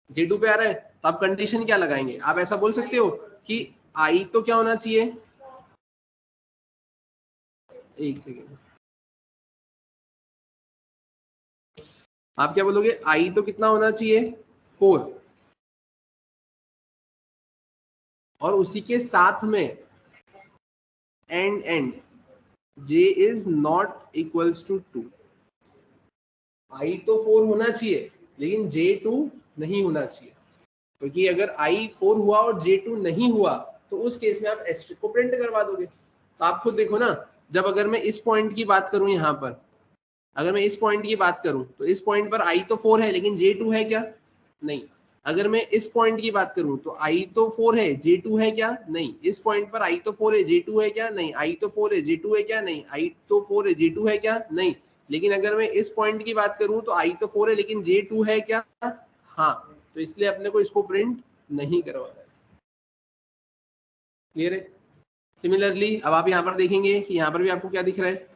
J2 पे आ रहा है। तो आप कंडीशन क्या लगाएंगे? आप ऐसा बोल सकते हो कि I तो क्या होना चाहिए, एक सेकेंड, आप क्या बोलोगे? I तो कितना होना चाहिए? 4, और उसी के साथ में and J is not equals to 2। I तो 4 होना चाहिए लेकिन J2 नहीं होना चाहिए, क्योंकि अगर I 4 हुआ और J2 नहीं हुआ तो उस केस में आप एस्ट्रिक को प्रिंट करवा दोगे। तो आप खुद देखो ना, जब अगर मैं इस पॉइंट की बात करूं, यहाँ पर अगर मैं इस पॉइंट की बात करूं तो इस पॉइंट पर I तो 4 है लेकिन J2 है क्या? नहीं। अगर मैं इस पॉइंट की बात करूं तो I तो 4 है, J2 है क्या? नहीं। इस पॉइंट पर I तो 4 है, J2 है क्या? नहीं। I तो 4 है, J2 है क्या? नहीं। I तो 4 है, J2 है क्या? नहीं। लेकिन अगर मैं इस पॉइंट की बात करूं तो I तो 4 है लेकिन J2 है क्या? हाँ। तो इसलिए अपने को इसको प्रिंट नहीं करवाना है। क्लियर है? सिमिलरली अब आप यहाँ पर देखेंगे कि यहाँ पर भी आपको क्या दिख रहा है,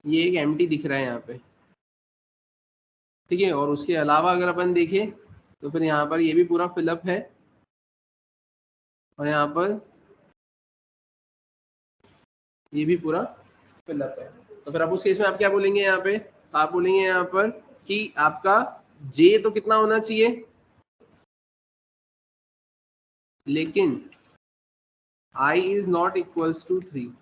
ये एक एम्प्टी दिख रहा है यहाँ पे, ठीक है। और उसके अलावा अगर अपन देखें तो फिर यहाँ पर ये भी पूरा फिलअप है, और यहाँ पर ये भी पूरा फिलअप है। तो फिर आप उस केस में आप क्या बोलेंगे यहाँ पे? आप बोलेंगे यहाँ पर कि आपका जे तो कितना होना चाहिए, लेकिन I is not equals to 3।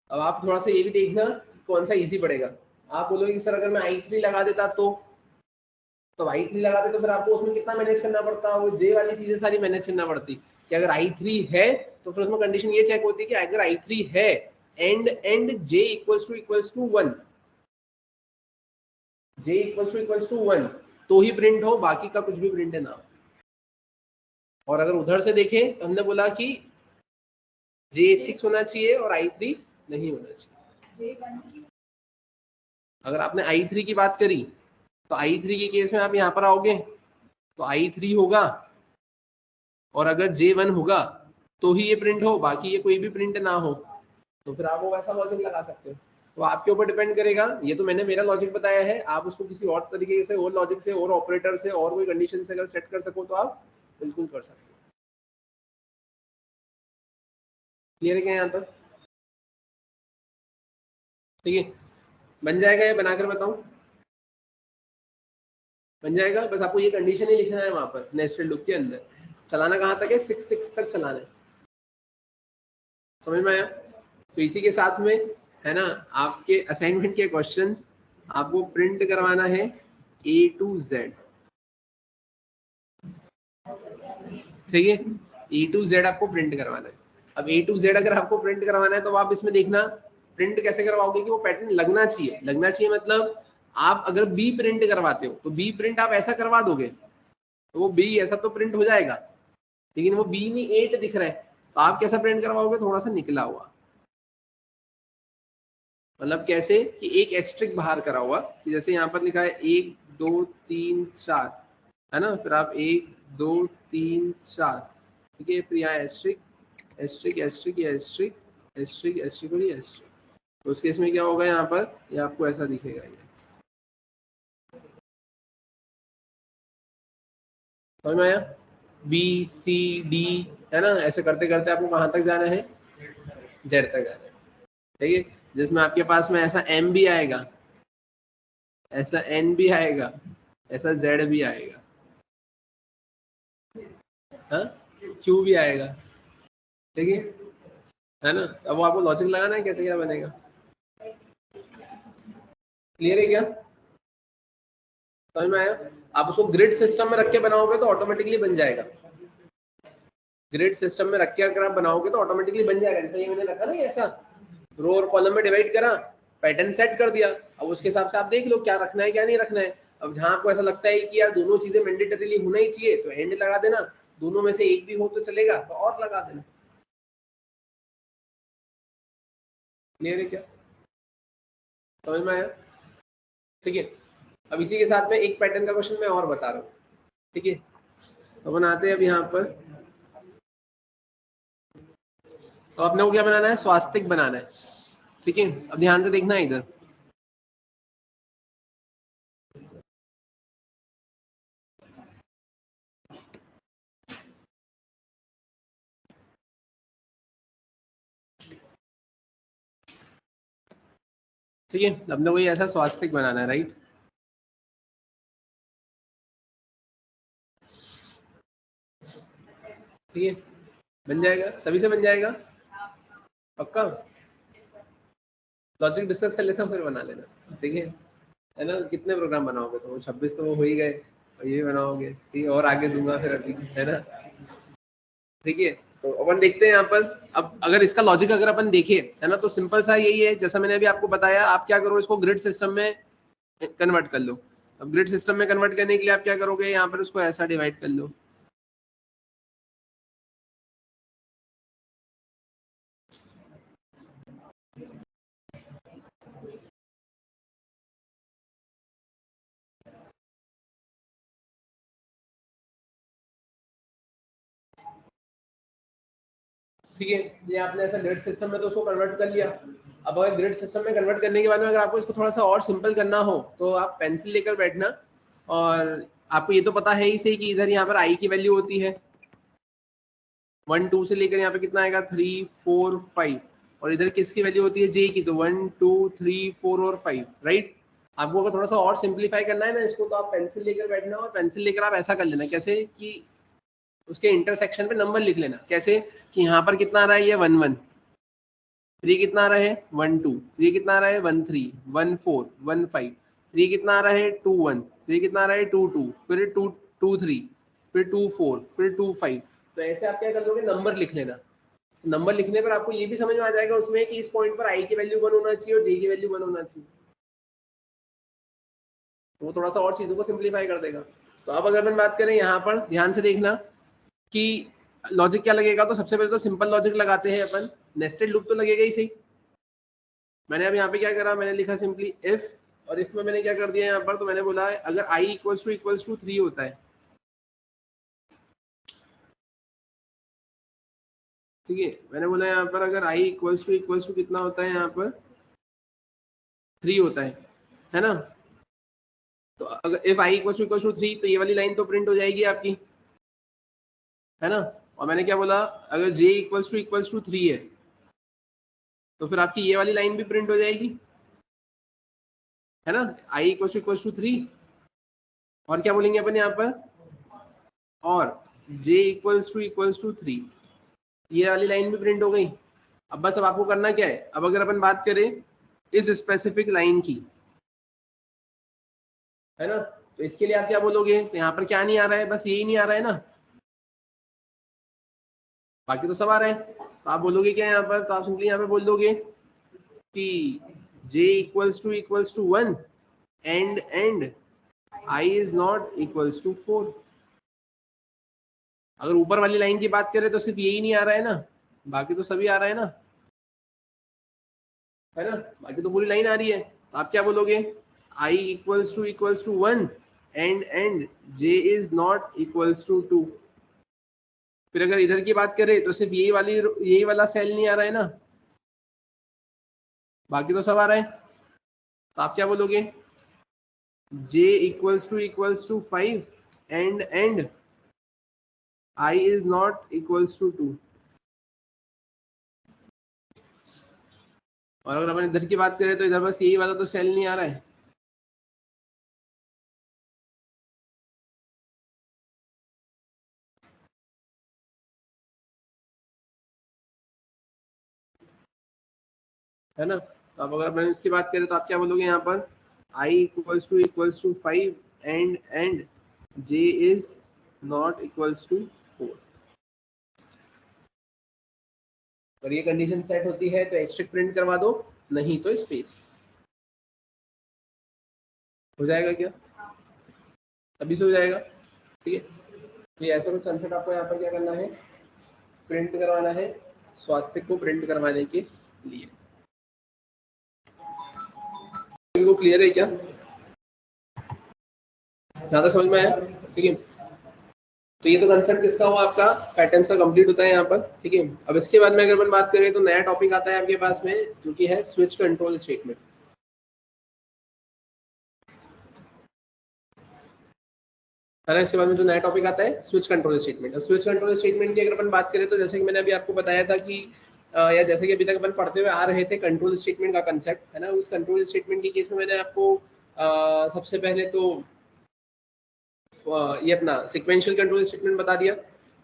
अब आप थोड़ा सा ये भी देखना कौन सा इजी पड़ेगा। आप बोलोगे कि सर अगर मैं I3 लगा देता तो I3 लगाते तो फिर आपको उसमें कितना मैनेज करना पड़ता, वो जे वाली चीजें सारी मैनेज करना पड़ती कि अगर I3 है तो फिर उसमें कंडीशन ये चेक होती है कि अगर I3 है and j equals to 1, j equals to 1 तो ही प्रिंट हो, बाकी का कुछ भी प्रिंट है ना। और अगर उधर से देखें तो हमने बोला कि J6 होना चाहिए और I3 नहीं होना चाहिए। अगर आपने I3 की बात करी तो I3 के केस में आप यहाँ पर आओगे तो I3 होगा, और अगर J1 होगा तो ही ये प्रिंट हो, बाकी ये कोई भी प्रिंट ना हो। तो फिर आप वो वैसा लॉजिक लगा सकते हो। तो आपके ऊपर डिपेंड करेगा, ये तो मैंने मेरा लॉजिक बताया है, आप उसको किसी और तरीके से और लॉजिक से और ऑपरेटर से और कोई कंडीशन से अगर सेट कर सको तो आप बिल्कुल कर सकते हो। क्लियर है क्या यहाँ तक? ठीक है, बन जाएगा, ये बनाकर बताऊं? बन जाएगा, बस आपको ये कंडीशन ही लिखना है वहां पर नेस्टेड लूप के अंदर। चलाना कहाँ तक है? 6 तक चलाना है। समझ में आया? तो इसी के साथ में है ना, आपके असाइनमेंट के क्वेश्चंस आपको प्रिंट करवाना है A to Z, ठीक है। A to Z आपको प्रिंट करवाना है। अब A to Z अगर आपको प्रिंट करवाना है तो आप इसमें देखना प्रिंट कैसे करवाओगे कि वो पैटर्न लगना चाहिए। लगना चाहिए मतलब आप अगर B प्रिंट करवाते हो तो B प्रिंट आप ऐसा करवा दोगे तो वो B ऐसा तो प्रिंट हो जाएगा, लेकिन वो B नहीं 8 दिख रहा है, तो आप कैसा प्रिंट करवाओगे? थोड़ा सा निकला हुआ। मतलब कैसे कि एक एस्ट्रिक बाहर करा हुआ, कि जैसे यहाँ पर लिखा है 1 2 3 4, है ना, फिर आप 1 2 3 4, ठीक है, फिर यहाँ एस्ट्रिक एस्ट्रिक एस्ट्रिक या एस्ट्रिक एस्ट्रिक एस्ट्रिक और ये एस्ट्रिक। तो उस केस में क्या होगा, यहाँ पर ये आपको ऐसा दिखेगा, ये समझ में आया? बी सी डी, है ना, ऐसे करते करते आपको कहाँ तक जाना है? जेड तक जाना है, ठीक है। जिसमें आपके पास में ऐसा एम भी आएगा, ऐसा एन भी आएगा, ऐसा जेड भी आएगा, हाँ, क्यू भी आएगा, ठीक है ना। अब वो आपको लॉजिक लगाना है कैसे क्या बनेगा। क्लियर है क्या? समझ में आया? आप उसको ग्रिड सिस्टम में रख के बनाओगे तो ऑटोमेटिकली बन जाएगा। ग्रिड सिस्टम में रख के अगर आप बनाओगे तो ऑटोमेटिकली बन जाएगा। जैसे ये मैंने रखा ना ऐसा, रो और कॉलम में डिवाइड करा, पैटर्न सेट कर दिया, अब उसके हिसाब से आप देख लो क्या रखना है क्या नहीं रखना है। अब जहां आपको ऐसा लगता है कि यार दोनों चीजें मैंडेटरीली होना ही चाहिए तो एंड लगा देना, दोनों में से एक भी हो तो चलेगा तो और लगा देना। क्लियर है क्या? समझ में आया? ठीक है। अब इसी के साथ में एक पैटर्न का क्वेश्चन मैं और बता रहा हूँ, ठीक है। तो बनाते हैं अब यहाँ पर तो अपने को क्या बनाना है, स्वास्तिक बनाना है। ठीक है, अब ध्यान से देखना है इधर। ठीक है, अपने को ये ऐसा स्वास्तिक बनाना है, राइट। ठीक है, बन जाएगा, सभी से बन जाएगा पक्का। लॉजिक डिस्कस कर लेता हूँ, फिर बना लेना। ठीक है ना। कितने प्रोग्राम बनाओगे, तो 26 तो वो हो ही गए, और ये बनाओगे, ठीक है, और आगे दूंगा फिर अभी, है ना। ठीक है, तो अपन देखते हैं यहाँ पर। अब अगर इसका लॉजिक अगर अपन देखें, है ना, तो सिंपल सा यही है, जैसा मैंने अभी आपको बताया। आप क्या करो, इसको ग्रिड सिस्टम में कन्वर्ट कर लो। अब ग्रिड सिस्टम में कन्वर्ट करने के लिए आप क्या करोगे, यहाँ पर उसको ऐसा डिवाइड कर लो। ठीक है, ये आपने ऐसा ग्रिड सिस्टम में तो उसको कन्वर्ट कर लिया। अब अगर ग्रिड सिस्टम में कन्वर्ट करने के बाद में अगर आपको इसको थोड़ा सा और सिंपल करना हो, तो आप पेंसिल लेकर बैठना। और आपको ये तो पता है ही सही कि इधर यहाँ पर आई की वैल्यू होती है 1 2 से लेकर यहाँ पे कितना आएगा 3 4 5, और इधर किसकी वैल्यू होती है, जे की, तो 1 2 3 4 और 5, राइट। आपको अगर थोड़ा सा और सिंप्लीफाई करना है ना इसको, तो आप पेंसिल लेकर बैठना, और पेंसिल लेकर आप ऐसा कर लेना, कैसे कि उसके इंटरसेक्शन पे नंबर लिख लेना। कैसे कि यहाँ पर कितना आ रहा है, ये 1 1, फिर ये कितना आ रहा है 1 2, ये कितना आ रहा है 1 3 1 4 1 5, फिर ये कितना आ रहा है 2 1, फिर ये कितना आ रहा है 2 2, फिर 2 2 3, फिर 2 4, फिर 2 5। तो ऐसे आप क्या कर लोगे, नंबर लिख लेना। नंबर लिखने पर आपको ये भी समझ में आ जाएगा उसमें कि इस पॉइंट पर आई की वैल्यू 1 होना चाहिए और जे की वैल्यू 1 होना चाहिए। तो वो थोड़ा सा और चीजों को सिंप्लीफाई कर देगा। तो अब अगर हम बात करें यहाँ पर, ध्यान से देखना कि लॉजिक क्या लगेगा। तो सबसे पहले तो सिंपल लॉजिक लगाते हैं अपन, नेस्टेड लूप तो लगेगा ही सही। मैंने अब यहाँ पे क्या करा, मैंने लिखा सिंपली इफ, और इफ में मैंने क्या कर दिया यहाँ पर, तो मैंने बोला है अगर आई इक्वल्स टू 3 होता है, ठीक है, मैंने बोला यहाँ पर अगर आई इक्वल्स टू कितना होता है यहाँ पर 3 होता है ना। तो अगर इफ आई इक्वल्स टू 3, तो ये वाली लाइन तो प्रिंट हो जाएगी आपकी, है ना। और मैंने क्या बोला, अगर जे इक्वल्स टू 3 है, तो फिर आपकी ये वाली लाइन भी प्रिंट हो जाएगी, है ना। आई इक्वल्स टू 3, और क्या बोलेंगे अपन यहाँ पर, और j इक्वल्स टू 3, ये वाली लाइन भी प्रिंट हो गई। अब बस अब आपको करना क्या है, अब अगर अपन बात करें इस स्पेसिफिक लाइन की, है ना, तो इसके लिए आप क्या बोलोगे, तो यहाँ पर क्या नहीं आ रहा है, बस यही नहीं आ रहा है ना, बाकी तो सब आ रहा है। तो आप बोलोगे क्या यहाँ पर, तो आप सिंपली यहाँ पे बोल दोगे कि j equals to 1 and i is not equals to 4। अगर ऊपर वाली लाइन की बात करें तो सिर्फ यही नहीं आ रहा है ना, बाकी तो सभी आ रहा है ना, है ना, बाकी तो पूरी लाइन आ रही है। तो आप क्या बोलोगे, i equals to 1 and j is not equals to 2। फिर अगर इधर की बात करें तो सिर्फ यही वाला सेल नहीं आ रहा है ना, बाकी तो सब आ रहा है। तो आप क्या बोलोगे, j equals to 5 and i is not equals to 2। और अगर अपन इधर की बात करें तो इधर बस यही वाला तो सेल नहीं आ रहा है ना। तो अब अगर अपन इसकी बात करें तो आप क्या बोलोगे यहाँ पर, i equals to 5 and j is not equals to 4। और ये कंडीशन सेट होती है तो एस्ट्रिक प्रिंट करवा दो, नहीं तो स्पेस। हो जाएगा क्या, अभी से हो जाएगा। ठीक है, तो ये ऐसा कुछ कंसेप्ट आपको यहाँ पर क्या करना है, प्रिंट करवाना है, स्वास्तिक को प्रिंट करवाने के लिए। इनको क्लियर है क्या, ज़्यादा समझ में आया। ठीक है, तो ये तो कंसेप्ट किसका हुआ, आपका पैटर्न्स का कंप्लीट होता है यहाँ पर, ठीक है। अब इसके बाद में अगर अपन बात करें तो नया टॉपिक आता है आपके पास में, जो कि है स्विच कंट्रोल स्टेटमेंट, है ना। इसके बाद में जो नया टॉपिक आता है स्विच कंट्रोल स्टेटमेंट। अब स्विच कंट्रोल स्टेटमेंट की अगर अपन बात करें तो जैसे कि मैंने अभी आपको बताया था कि या जैसे कि अभी तक अपन पढ़ते हुए आ रहे थे कंट्रोल स्टेटमेंट का कंसेप्ट, है ना। उस कंट्रोल स्टेटमेंट के केस में मैंने आपको सबसे पहले तो ये अपना सिक्वेंशियल कंट्रोल स्टेटमेंट बता दिया।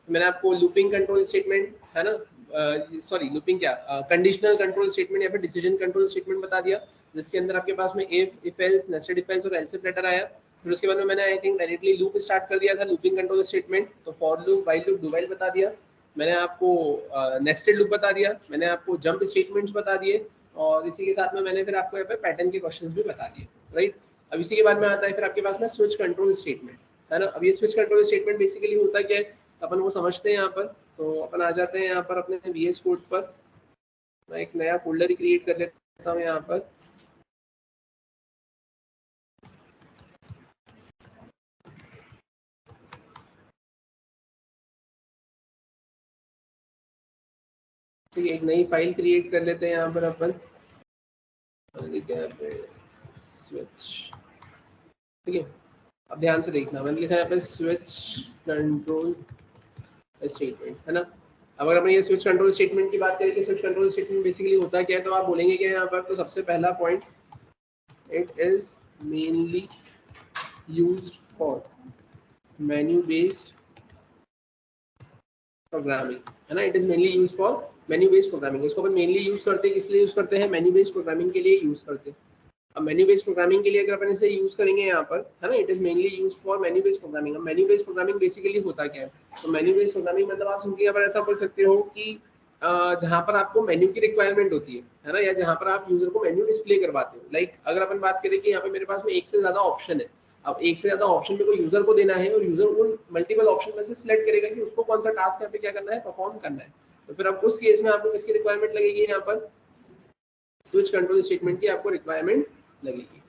मैंने आपको लूपिंग कंट्रोल स्टेटमेंट, है ना, सॉरी लूपिंग क्या, कंडीशनल कंट्रोल स्टेटमेंट या फिर डिसीजन कंट्रोल स्टेटमेंट बता दिया, जिसके अंदर आपके पास में if else, nested if else और एल्स इफ लेटर आया। फिर उसके बाद में मैंने I think directly loop start कर दिया था, लूपिंग कंट्रोल स्टेटमेंट, तो for loop, while loop, do while बता दिया। मैंने आपको नेस्टेड लूप बता दिया, मैंने आपको जंप स्टेटमेंट्स बता दिए, और इसी के साथ में मैंने फिर आपको यहाँ पे पैटर्न के क्वेश्चंस भी बता दिए, राइट। अब इसी के बाद में आता है फिर आपके पास में स्विच कंट्रोल स्टेटमेंट, है ना। अब ये स्विच कंट्रोल स्टेटमेंट बेसिकली होता क्या है, अपन वो समझते हैं यहाँ पर। तो अपन आ जाते हैं यहाँ पर अपने VS कोड पर। मैं एक नया फोल्डर ही क्रिएट कर लेता हूँ यहाँ पर। ठीक है, एक नई फाइल क्रिएट कर लेते हैं यहाँ पर अपन, लिखते हैं यहाँ पे स्विच, ठीक है। अब ध्यान से देखना, मैंने लिखा है यहाँ पे स्विच कंट्रोल स्टेटमेंट, है ना। अब अगर अपन ये स्विच कंट्रोल स्टेटमेंट की बात करें कि स्विच कंट्रोल स्टेटमेंट बेसिकली होता क्या है, तो आप बोलेंगे क्या यहाँ पर, तो सबसे पहला point, it is mainly used for menu based programming, है ना। It is mainly use for menu based programming. इसको अपन मेनली यूज करते हैं, किस लिए यूज करते हैं, मेन्यू बेस्ड प्रोग्रामिंग के लिए यूज करते हैं। अब मेन्यू बेस्ड प्रोग्रामिंग के लिए अगर अपन इसे यूज करेंगे यहाँ पर, है ना, it is mainly use for menu based programming. अब मेन्यू बेस्ड प्रोग्रामिंग बेसिकली होता क्या है, तो मेन्यू बेस्ड प्रोग्रामिंग मतलब आप सिंपली यहाँ पर ऐसा बोल सकते हो कि जहाँ पर आपको मेन्यू की रिक्वायरमेंट होती है ना, या जहाँ पर आप यूजर को मेन्यू डिस्प्ले करवाते हो। लाइक अगर अपन बात करें कि यहाँ पे मेरे पास में एक से ज्यादा ऑप्शन है, अब एक से ज्यादा ऑप्शन पे कोई यूजर को देना है, और यूजर उन मल्टीपल ऑप्शन में से सिलेक्ट करेगा कि उसको कौन सा टास्क यहाँ पे क्या करना है, परफॉर्म करना है। तो फिर अब उस केस में आपको किसकी रिक्वायरमेंट लगेगी, यहाँ पर स्विच कंट्रोल स्टेटमेंट की आपको रिक्वायरमेंट लगेगी।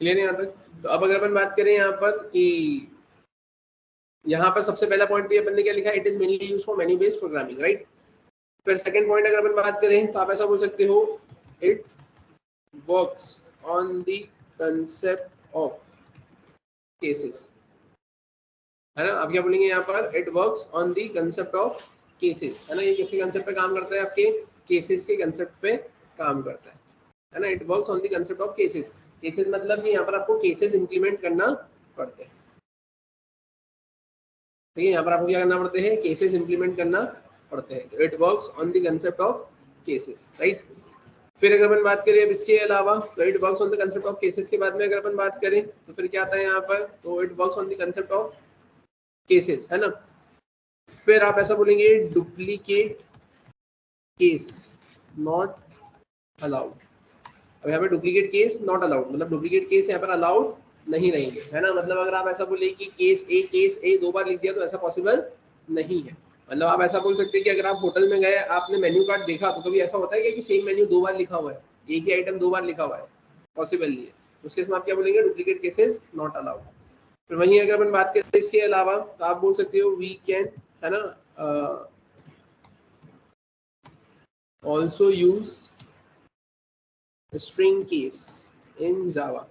क्लियर है यहाँ तक। तो अब अगर अपन बात करें यहाँ पर कि यहाँ पर सबसे पहला पॉइंट पे अपन ने क्या लिखा, it is mainly use for menu based programming, right. फिर सेकंड पॉइंट अगर अपन बात करें तो आप ऐसा बोल सकते हो, it works on the concept of cases, है ना। आप क्या बोलेंगे यहाँ पर, it works on the concept of cases, है ना। ये किसी कंसेप्ट पे काम करता है, आपके केसेस के कंसेप्ट पे काम करता है ना। It works on the concept of cases. Cases मतलब कि यहाँ पर आपको केसेस इंप्लीमेंट करना पड़ते हैं, ठीक है। यहाँ पर आपको क्या करना पड़ते हैं, केसेस इंप्लीमेंट करना पड़ते हैं। It works on the concept of cases, right. फिर अगर अपन बात करें अब इसके अलावा, तो it works on the concept of cases के बाद में अगर अपन बात करें तो फिर क्या आता है यहाँ पर, तो it works on the concept of cases, है ना। फिर आप ऐसा बोलेंगे, डुप्लीकेट केस नॉट अलाउड। अब यहाँ पे डुप्लीकेट केस नॉट अलाउड मतलब डुप्लीकेट केस यहाँ पर अलाउड नहीं रहेंगे, है ना। मतलब अगर आप ऐसा बोले कि केस ए 2 बार लिख दिया तो ऐसा पॉसिबल नहीं है। मतलब आप ऐसा बोल सकते हैं कि अगर आप होटल में गए, आपने मेन्यू कार्ड देखा, तो कभी ऐसा होता है कि सेम मेन्यू 2 बार लिखा हुआ है, एक ही आइटम 2 बार लिखा हुआ है, पॉसिबल नहीं है। उसके इसमें आप क्या बोलेंगे, डुप्लीकेट केसेस नॉट अलाउड। फिर वहीं अगर अपन बात करें इसके अलावा, तो आप बोल सकते हो वी कैन, है ना, also use string case in Java,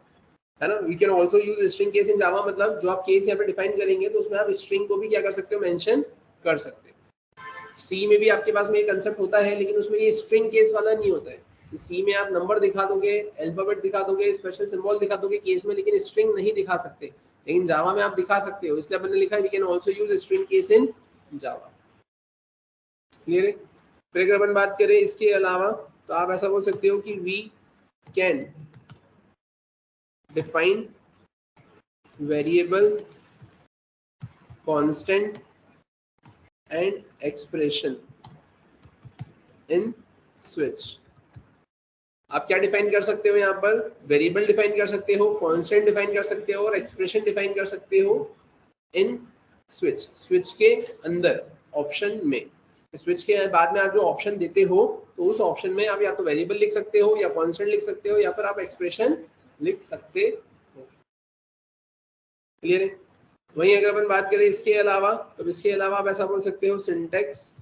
है ना। We can also use string case in Java, मतलब जो आप केस यहाँ पे डिफाइन करेंगे तो उसमें आप स्ट्रिंग को भी क्या कर सकते हो, मेंशन कर सकते हो। सी में भी आपके पास में ये कंसेप्ट होता है, लेकिन उसमें ये स्ट्रिंग केस वाला नहीं होता है। सी में आप नंबर दिखा दोगे, अल्फाबेट दिखा दोगे, स्पेशल सिंबल दिखा दोगे केस में, लेकिन स्ट्रिंग नहीं दिखा सकते। लेकिन जावा में आप दिखा सकते हो, इसलिए मैंने लिखा है we can also use string case in Java. Clear है। फिर अगर अपन बात करें इसके अलावा, तो आप ऐसा बोल सकते हो कि we can define variable, constant and expression in switch. आप क्या डिफाइन कर सकते हो यहाँ पर, वेरिएबल डिफाइन कर सकते हो, कांस्टेंट डिफाइन कर सकते हो, और एक्सप्रेशन डिफाइन कर सकते हो इन स्विच। स्विच के अंदर ऑप्शन में, स्विच के बाद में आप जो ऑप्शन देते हो, तो उस ऑप्शन में आप या तो वेरिएबल लिख सकते हो, या कांस्टेंट लिख सकते हो, या फिर आप एक्सप्रेशन लिख सकते हो। क्लियर है। वहीं अगर अपन बात करें इसके अलावा, तो इसके अलावा आप ऐसा बोल सकते हो सिंटेक्स।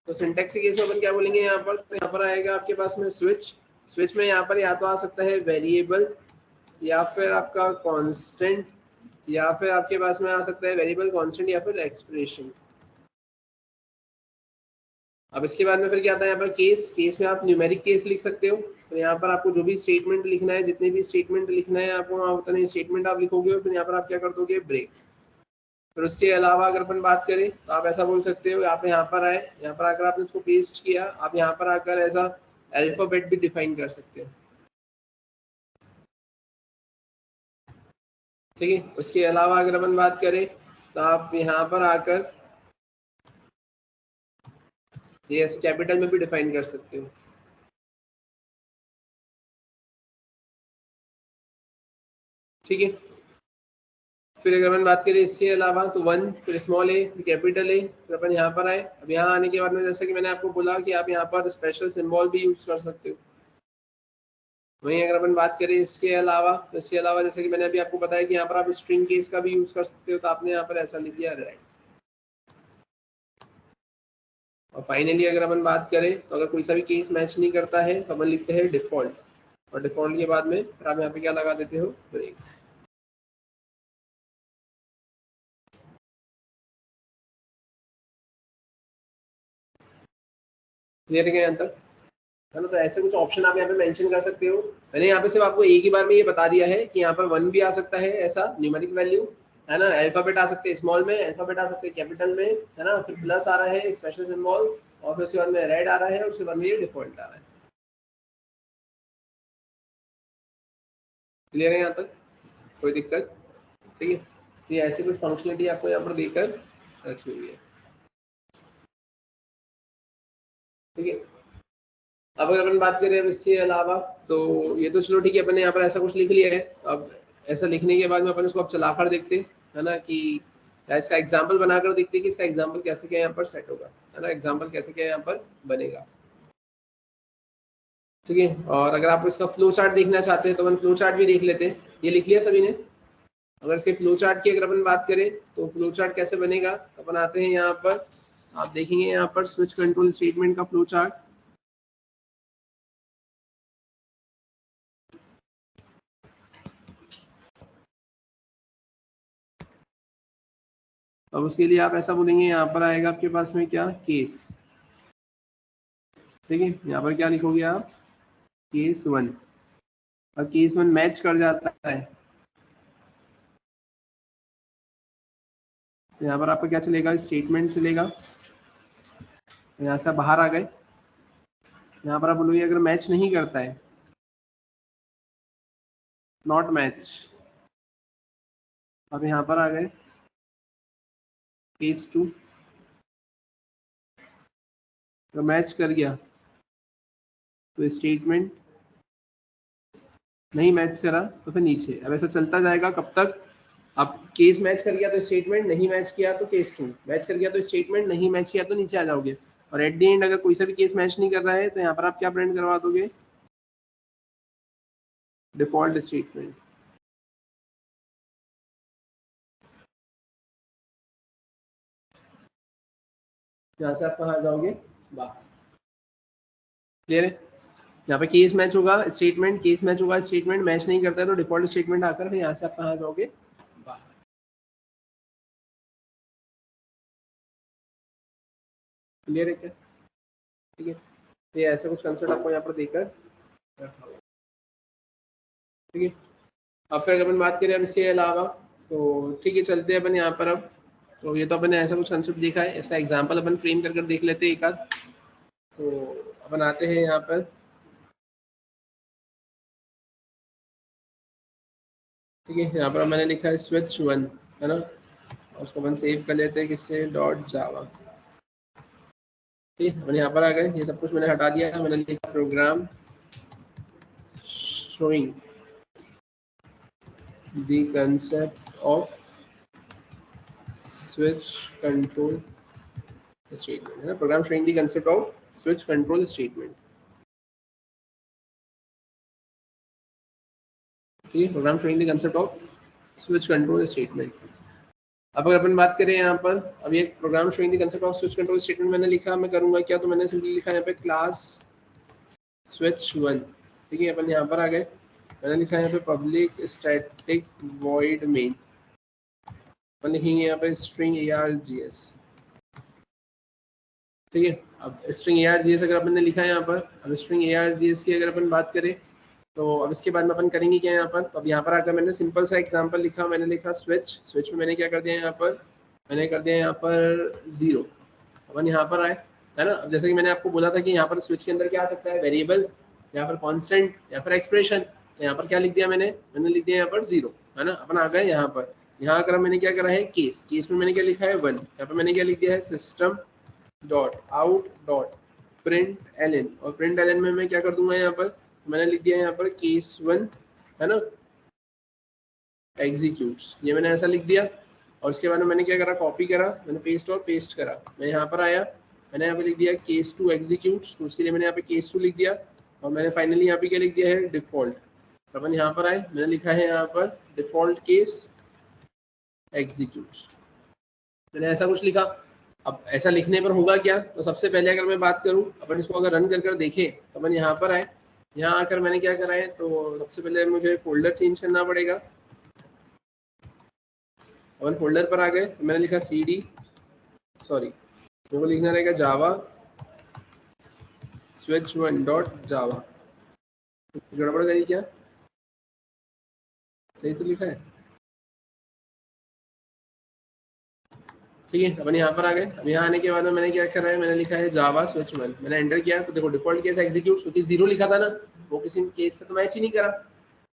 तो सिंटेक्स के केस में अपन क्या बोलेंगे यहाँ पर, तो यहाँ पर आएगा आपके पास में स्विच। स्विच में यहाँ पर या तो आ सकता है वेरिएबल, या फिर आपका कांस्टेंट, या फिर आपके पास में आ सकता है वेरिएबल, कांस्टेंट, या फिर एक्सप्रेशन। अब इसके बाद में फिर क्या आता है यहाँ पर केस। केस में आप न्यूमेरिक केस लिख सकते हो। तो यहाँ पर आपको जो भी स्टेटमेंट लिखना है, जितने भी स्टेटमेंट लिखना है आपको, उतने स्टेटमेंट आप लिखोगे, और फिर यहाँ पर आप क्या कर दोगे, ब्रेक। फिर उसके अलावा अगर अपन बात करें तो आप ऐसा बोल सकते हो, आप यहाँ पर आए, यहाँ पर आकर आपने उसको पेस्ट किया, आप यहाँ पर आकर ऐसा अल्फाबेट भी डिफाइन कर सकते हो। ठीक है। उसके अलावा अगर अपन बात करें तो आप यहाँ पर आकर ये ऐसे कैपिटल में भी डिफाइन कर सकते हो। ठीक है। फिर अगर अपन बात करें इसके अलावा, तो 1, फिर स्मॉल ए, फिर कैपिटल ए, फिर अपन यहाँ पर आए। अब यहाँ आने के बाद में जैसा कि मैंने आपको बोला कि आप यहाँ पर स्पेशल सिंबल भी यूज कर सकते हो। वहीं अगर अपन बात करें इसके अलावा, तो इसके अलावा जैसे कि मैंने अभी आपको बताया कि यहाँ पर आप स्ट्रिंग केस का भी यूज कर सकते हो, तो आपने यहाँ पर ऐसा लिख दिया रेड। और फाइनली अगर अपन बात करें तो अगर कोई सा भी केस मैच नहीं करता है तो अपन लिखते हैं डिफॉल्ट, और डिफॉल्ट के बाद में फिर आप यहाँ पे क्या लगा देते हो, ब्रेक। क्लियर है क्या यहाँ तक? है ना। तो ऐसे कुछ ऑप्शन आप यहाँ पे मेंशन कर सकते हो। मैंने यहाँ पे सिर्फ आपको एक ही बार में ये बता दिया है कि यहाँ पर 1 भी आ सकता है ऐसा न्यूमेरिक वैल्यू, है ना। अल्फाबेट आ सकते हैं स्मॉल में, अल्फाबेट आ सकते हैं कैपिटल में, है ना। फिर प्लस आ रहा है स्पेशल सिंबल, और फिर उसके बाद में रेड आ रहा है, और उसके बाद में ये डिफॉल्ट आ रहा है। क्लियर है यहाँ तक? कोई दिक्कत? ठीक है। तो ये ऐसी कुछ फंक्शनलिटी आपको यहाँ पर देकर रखी हुई है। ठीक है। अब अगर अपन बात करें अब इसके अलावा, तो ये तो चलो ठीक है, अपन ने यहाँ पर ऐसा कुछ लिख लिया है। अब ऐसा लिखने के बाद में अपन इसको अब चलाकर देखते हैं, है ना, कि या इसका एग्जाम्पल बनाकर देखते हैं कि इसका एग्जाम्पल कैसे क्या यहाँ पर सेट होगा, है ना, एग्जाम्पल कैसे क्या यहाँ पर बनेगा। ठीक है। और अगर आप इसका फ्लो चार्ट देखना चाहते हैं तो अपन फ्लो चार्ट भी देख लेते हैं। ये लिख लिया सभी ने? अगर इसके फ्लो चार्ट की अगर अपन बात करें तो फ्लो चार्ट कैसे बनेगा, तो अपन आते हैं यहाँ पर, आप देखेंगे यहाँ पर स्विच कंट्रोल स्टेटमेंट का फ्लो चार्ट। अब उसके लिए आप ऐसा बोलेंगे, यहाँ पर आएगा आपके पास में क्या, केस। ठीक है। यहाँ पर क्या लिखोगे आप, केस 1। और केस 1 मैच कर जाता है तो यहाँ पर आपका क्या चलेगा, स्टेटमेंट चलेगा। यहाँ से आप बाहर आ गए, यहाँ पर आप बोलोगे अगर मैच नहीं करता है, नॉट मैच। अब यहाँ पर आ गए, केस 2, तो मैच कर गया तो स्टेटमेंट, नहीं मैच करा तो फिर नीचे। अब ऐसा चलता जाएगा कब तक, अब केस मैच कर गया तो स्टेटमेंट, नहीं मैच किया तो केस 2, मैच कर गया तो स्टेटमेंट, नहीं मैच किया तो नीचे आ जाओगे। और एट द एंड अगर कोई सा भी केस मैच नहीं कर रहा है तो यहाँ पर आप क्या प्रिंट करवा दोगे, डिफॉल्ट स्टेटमेंट। यहाँ से आप कहाँ जाओगे, बाहर। क्लियर है? यहाँ पे केस मैच होगा, स्टेटमेंट, केस मैच होगा, स्टेटमेंट मैच नहीं करता है तो डिफॉल्ट स्टेटमेंट आकर फिर यहाँ से आप कहाँ जाओगे, बाहर। क्लियर है क्या? ठीक है। तो ये ऐसा कुछ कंसेप्ट आपको यहाँ पर देकर रखा हुआ। ठीक है। अब फिर अगर अपन बात करें अब इसके अलावा, तो ठीक है, चलते हैं अपन यहाँ पर अब। तो ये तो अपन ने ऐसा कुछ कंसेप्ट देखा है, इसका एग्जांपल अपन फ्रेम कर कर देख लेते हैं एक आध। तो अपन आते हैं यहाँ पर। ठीक है। यहाँ पर मैंने लिखा है स्विच 1, है ना, और उसको अपन सेव कर लेते हैं किससे, डॉट जावा। ठीक है। अपन यहाँ पर आ गए, ये सब कुछ मैंने हटा दिया है, मैंने लिखा program showing the concept of switch control statement, है ना, program showing the concept of switch control statement. ठीक है। Program showing the concept of switch control statement. अब अगर अपन बात करें यहाँ पर, अब ये program showing the concept of switch control statement मैंने लिखा, मैं करूंगा क्या, तो मैंने सिंपली लिखा यहाँ पे क्लास स्विच 1, ठीक है। अपन यहाँ पर आ गए, मैंने लिखा यहाँ पे पब्लिक स्टैटिक वॉइड मेन, अपन लिखेंगे यहाँ पे स्ट्रिंग args, ठीक है। अब स्ट्रिंग args अगर अपन ने लिखा है यहाँ पर, अब स्ट्रिंग args की अगर अपन बात करें तो अब इसके बाद में अपन करेंगे क्या यहाँ पर, तो अब यहाँ पर आकर मैंने सिंपल सा एग्जांपल लिखा, मैंने लिखा स्विच में मैंने क्या कर दिया यहाँ पर, मैंने कर दिया यहाँ पर 0। अपन यहाँ पर आए, है ना। अब जैसे कि मैंने आपको बोला था कि यहाँ पर स्विच के अंदर क्या आ सकता है, वेरिएबल या फिर कांस्टेंट या फिर एक्सप्रेशन, तो यहाँ पर क्या लिख दिया मैंने लिख दिया यहाँ पर 0, है ना। अपन आ गए यहाँ पर, यहाँ आकर मैंने क्या करा है, केस में मैंने क्या लिखा है 1, यहाँ पर मैंने क्या लिख दिया है system dot out dot print L, और प्रिंट एल में मैं क्या कर दूंगा यहाँ पर, मैंने लिख दिया यहाँ पर केस 1, है ना, एग्जीक्यूट्स, ये मैंने ऐसा लिख दिया। और उसके बाद में मैंने क्या करा, कॉपी करा, मैंने पेस्ट करा, मैं यहाँ पर आया, मैंने यहाँ पे लिख दिया केस 2 एग्जीक्यूट्स, तो उसके लिए मैंने यहाँ पे केस 2 लिख दिया, और मैंने फाइनली यहाँ पे क्या लिख दिया है, डिफॉल्ट। अपन यहाँ पर आए, मैंने लिखा है यहाँ पर डिफॉल्ट केस एग्जीक्यूट्स, मैंने ऐसा कुछ लिखा। अब ऐसा लिखने पर होगा क्या, तो सबसे पहले अगर मैं बात करूं, अपन इसको अगर रन कर देखें, तो अपन यहाँ पर आए, यहाँ आकर मैंने क्या करा है, तो सबसे पहले मुझे फोल्डर चेंज करना पड़ेगा। अपन फोल्डर पर आ गए, तो मैंने लिखा cd, सॉरी मेरे को लिखना रहेगा जावा switch1.java, गड़बड़ करी क्या, सही तो लिखा है, ठीक है। अपन यहाँ पर आ गए, अब यहाँ आने के बाद में मैंने क्या करा है, मैंने लिखा है जावा स्विच 1, मैंने एंटर किया, तो देखो डिफॉल्ट केस एग्जीक्यूट, क्योंकि 0 लिखा था ना, वो किसी केस से तो मैच ही नहीं करा,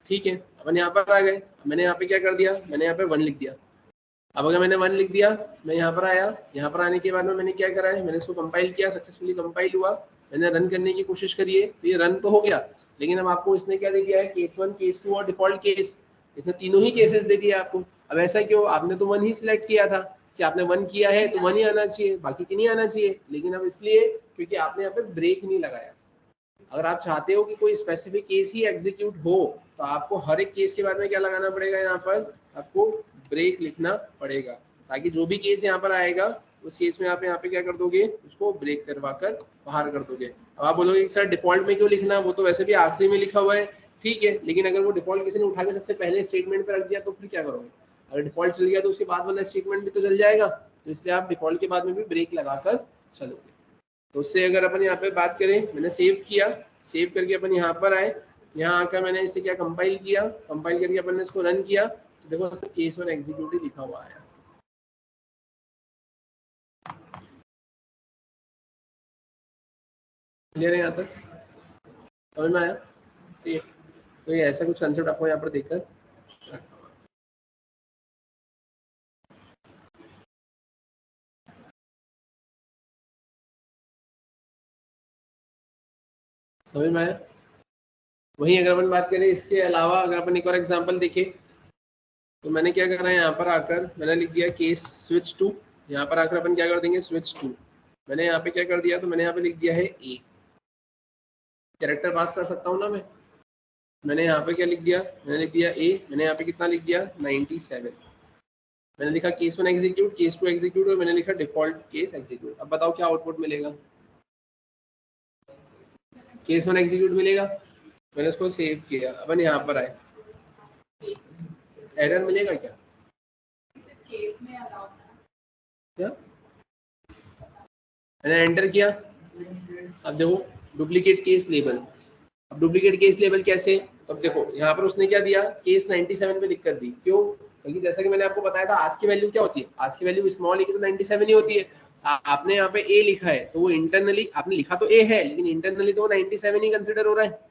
ठीक है। अपन यहाँ पर आ गए, मैंने यहाँ पे क्या कर दिया, मैंने यहाँ पे 1 लिख दिया। अब अगर मैंने 1 लिख दिया, मैं यहाँ पर आया, यहाँ पर आने के बाद में मैंने क्या करा है, मैंने इसको कंपाइल किया, सक्सेसफुली कंपाइल हुआ, मैंने रन करने की कोशिश करी है, तो ये रन तो हो गया, लेकिन अब आपको इसने क्या दे दिया है, केस 1, केस 2 और डिफॉल्ट केस, इसने तीनों ही केसेस दे दिए आपको। अब ऐसा क्यों, आपने तो 1 ही सिलेक्ट किया था, कि आपने 1 किया है तो 1 ही आना चाहिए, बाकी की नहीं आना चाहिए, लेकिन अब इसलिए क्योंकि आपने यहाँ पे ब्रेक नहीं लगाया। अगर आप चाहते हो कि कोई स्पेसिफिक केस ही एग्जीक्यूट हो, तो आपको हर एक केस के बाद में क्या लगाना पड़ेगा, यहाँ पर आपको ब्रेक लिखना पड़ेगा, ताकि जो भी केस यहाँ पर आएगा उस केस में आप यहाँ पे क्या कर दोगे, उसको ब्रेक करवा कर बाहर कर दोगे। अब आप बोलोगे सर डिफॉल्ट में क्यों लिखना, वो तो वैसे भी आखिरी में लिखा हुआ है, ठीक है, लेकिन अगर वो डिफॉल्ट किसी ने उठा के सबसे पहले स्टेटमेंट पे रख दिया तो फिर क्या करोगे, अगर डिफॉल्ट चल गया तो उसके बाद वाला स्टेटमेंट भी तो चल जाएगा, तो इसलिए आप डिफॉल्ट के बाद में भी ब्रेक लगाकर चलोगे। तो उससे अगर अपन यहाँ पे बात करें, मैंने सेव किया, सेव करके अपन यहाँ पर आए, यहाँ आकर मैंने इसे क्या कंपाइल किया, कंपाइल करके अपन ने इसको रन किया, तो देखो केस 1 एग्जीक्यूट लिखा हुआ आया। क्लियर है यहाँ तक, समझ में आया, तो ये ऐसा कुछ कंसेप्ट आपको यहाँ पर देखकर समझ में आया। वहीं अगर अपन बात करें इसके अलावा, अगर अपन एक और एग्जांपल देखें, तो मैंने क्या करा है, यहाँ पर आकर मैंने लिख दिया केस स्विच 2, यहाँ पर आकर अपन क्या कर देंगे स्विच 2, मैंने यहाँ पे क्या कर दिया, तो मैंने यहाँ पे लिख दिया है ए, कैरेक्टर पास कर सकता हूँ ना मैंने यहाँ पे क्या लिख दिया, मैंने लिख दिया ए, मैंने यहाँ पे कितना लिख दिया 97, मैंने लिखा केस 1 एग्जीक्यूट, केस 2 एग्जीक्यूट, और मैंने लिखा डिफॉल्ट केस एग्जीक्यूट। अब बताओ क्या आउटपुट मिलेगा, केस 1 एग्जीक्यूट मिलेगा, मैंने उसको सेव किया, अपन यहाँ पर आए, एरर मिलेगा क्या, क्या मैंने एंटर किया, अब देखो डुप्लीकेट केस लेबल, अब डुप्लीकेट केस लेबल कैसे, अब देखो यहाँ पर उसने क्या दिया, केस 97 पे दिक्कत दी, क्यों, क्योंकि जैसा कि मैंने आपको बताया था आज की वैल्यू क्या होती है, आज की वैल्यू स्मॉल ए की तो 97 ही होती है। आपने यहाँ पे ए लिखा है तो वो इंटरनली, आपने लिखा तो ए है लेकिन इंटरनली तो वो 97 ही कंसिडर हो रहा है।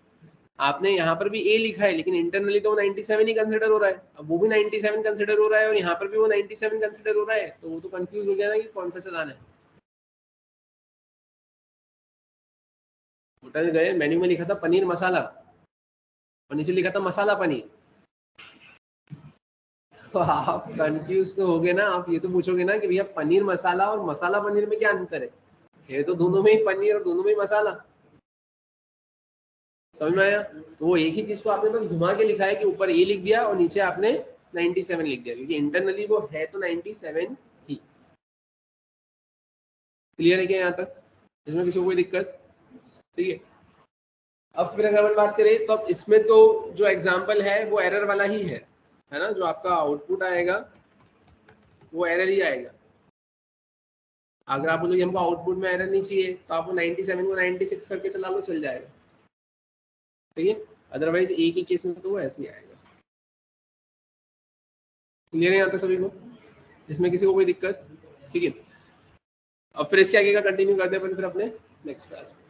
आपने यहाँ पर भी ए लिखा है लेकिन इंटरनली तो वो 97 ही कंसिडर हो रहा है, अब वो भी 97 कंसिडर हो रहा है और यहाँ पर भी वो 97 कंसिडर हो रहा है, तो वो तो कंफ्यूज हो गया ना कि कौन सा चलाना है। होटल गए, मेन्यू में लिखा था पनीर मसाला और नीचे लिखा था मसाला पनीर, तो आप कंफ्यूज तो हो गए ना, आप ये तो पूछोगे ना कि भैया पनीर मसाला और मसाला पनीर में क्या अंतर है तो दोनों में ही पनीर और दोनों में ही मसाला, समझ में आया। तो वो एक ही चीज को आपने बस घुमा के लिखा है कि ऊपर ए लिख दिया और नीचे आपने 97 लिख दिया, क्योंकि इंटरनली वो है तो 97 ही। क्लियर है क्या यहाँ तक? इसमें किसी को कोई दिक्कत? ठीक है, अब फिर अगर हम बात करें तो अब इसमें तो जो एग्जाम्पल है वो एरर वाला ही है ना, जो आपका आउटपुट आएगा वो एरर ही आएगा। अगर आप बोलोगे हमको आउटपुट में एरर नहीं चाहिए तो आप 97 को 96 करके चला लो, चल जाएगा। ठीक है, अदरवाइज एक ही केस में तो वो ऐसे ही आएगा। क्लियर है यहाँ तक सभी को? इसमें किसी को कोई दिक्कत? ठीक है, अब फिर इसके आगे का कंटिन्यू करते हैं फिर अपने नेक्स्ट क्लास में।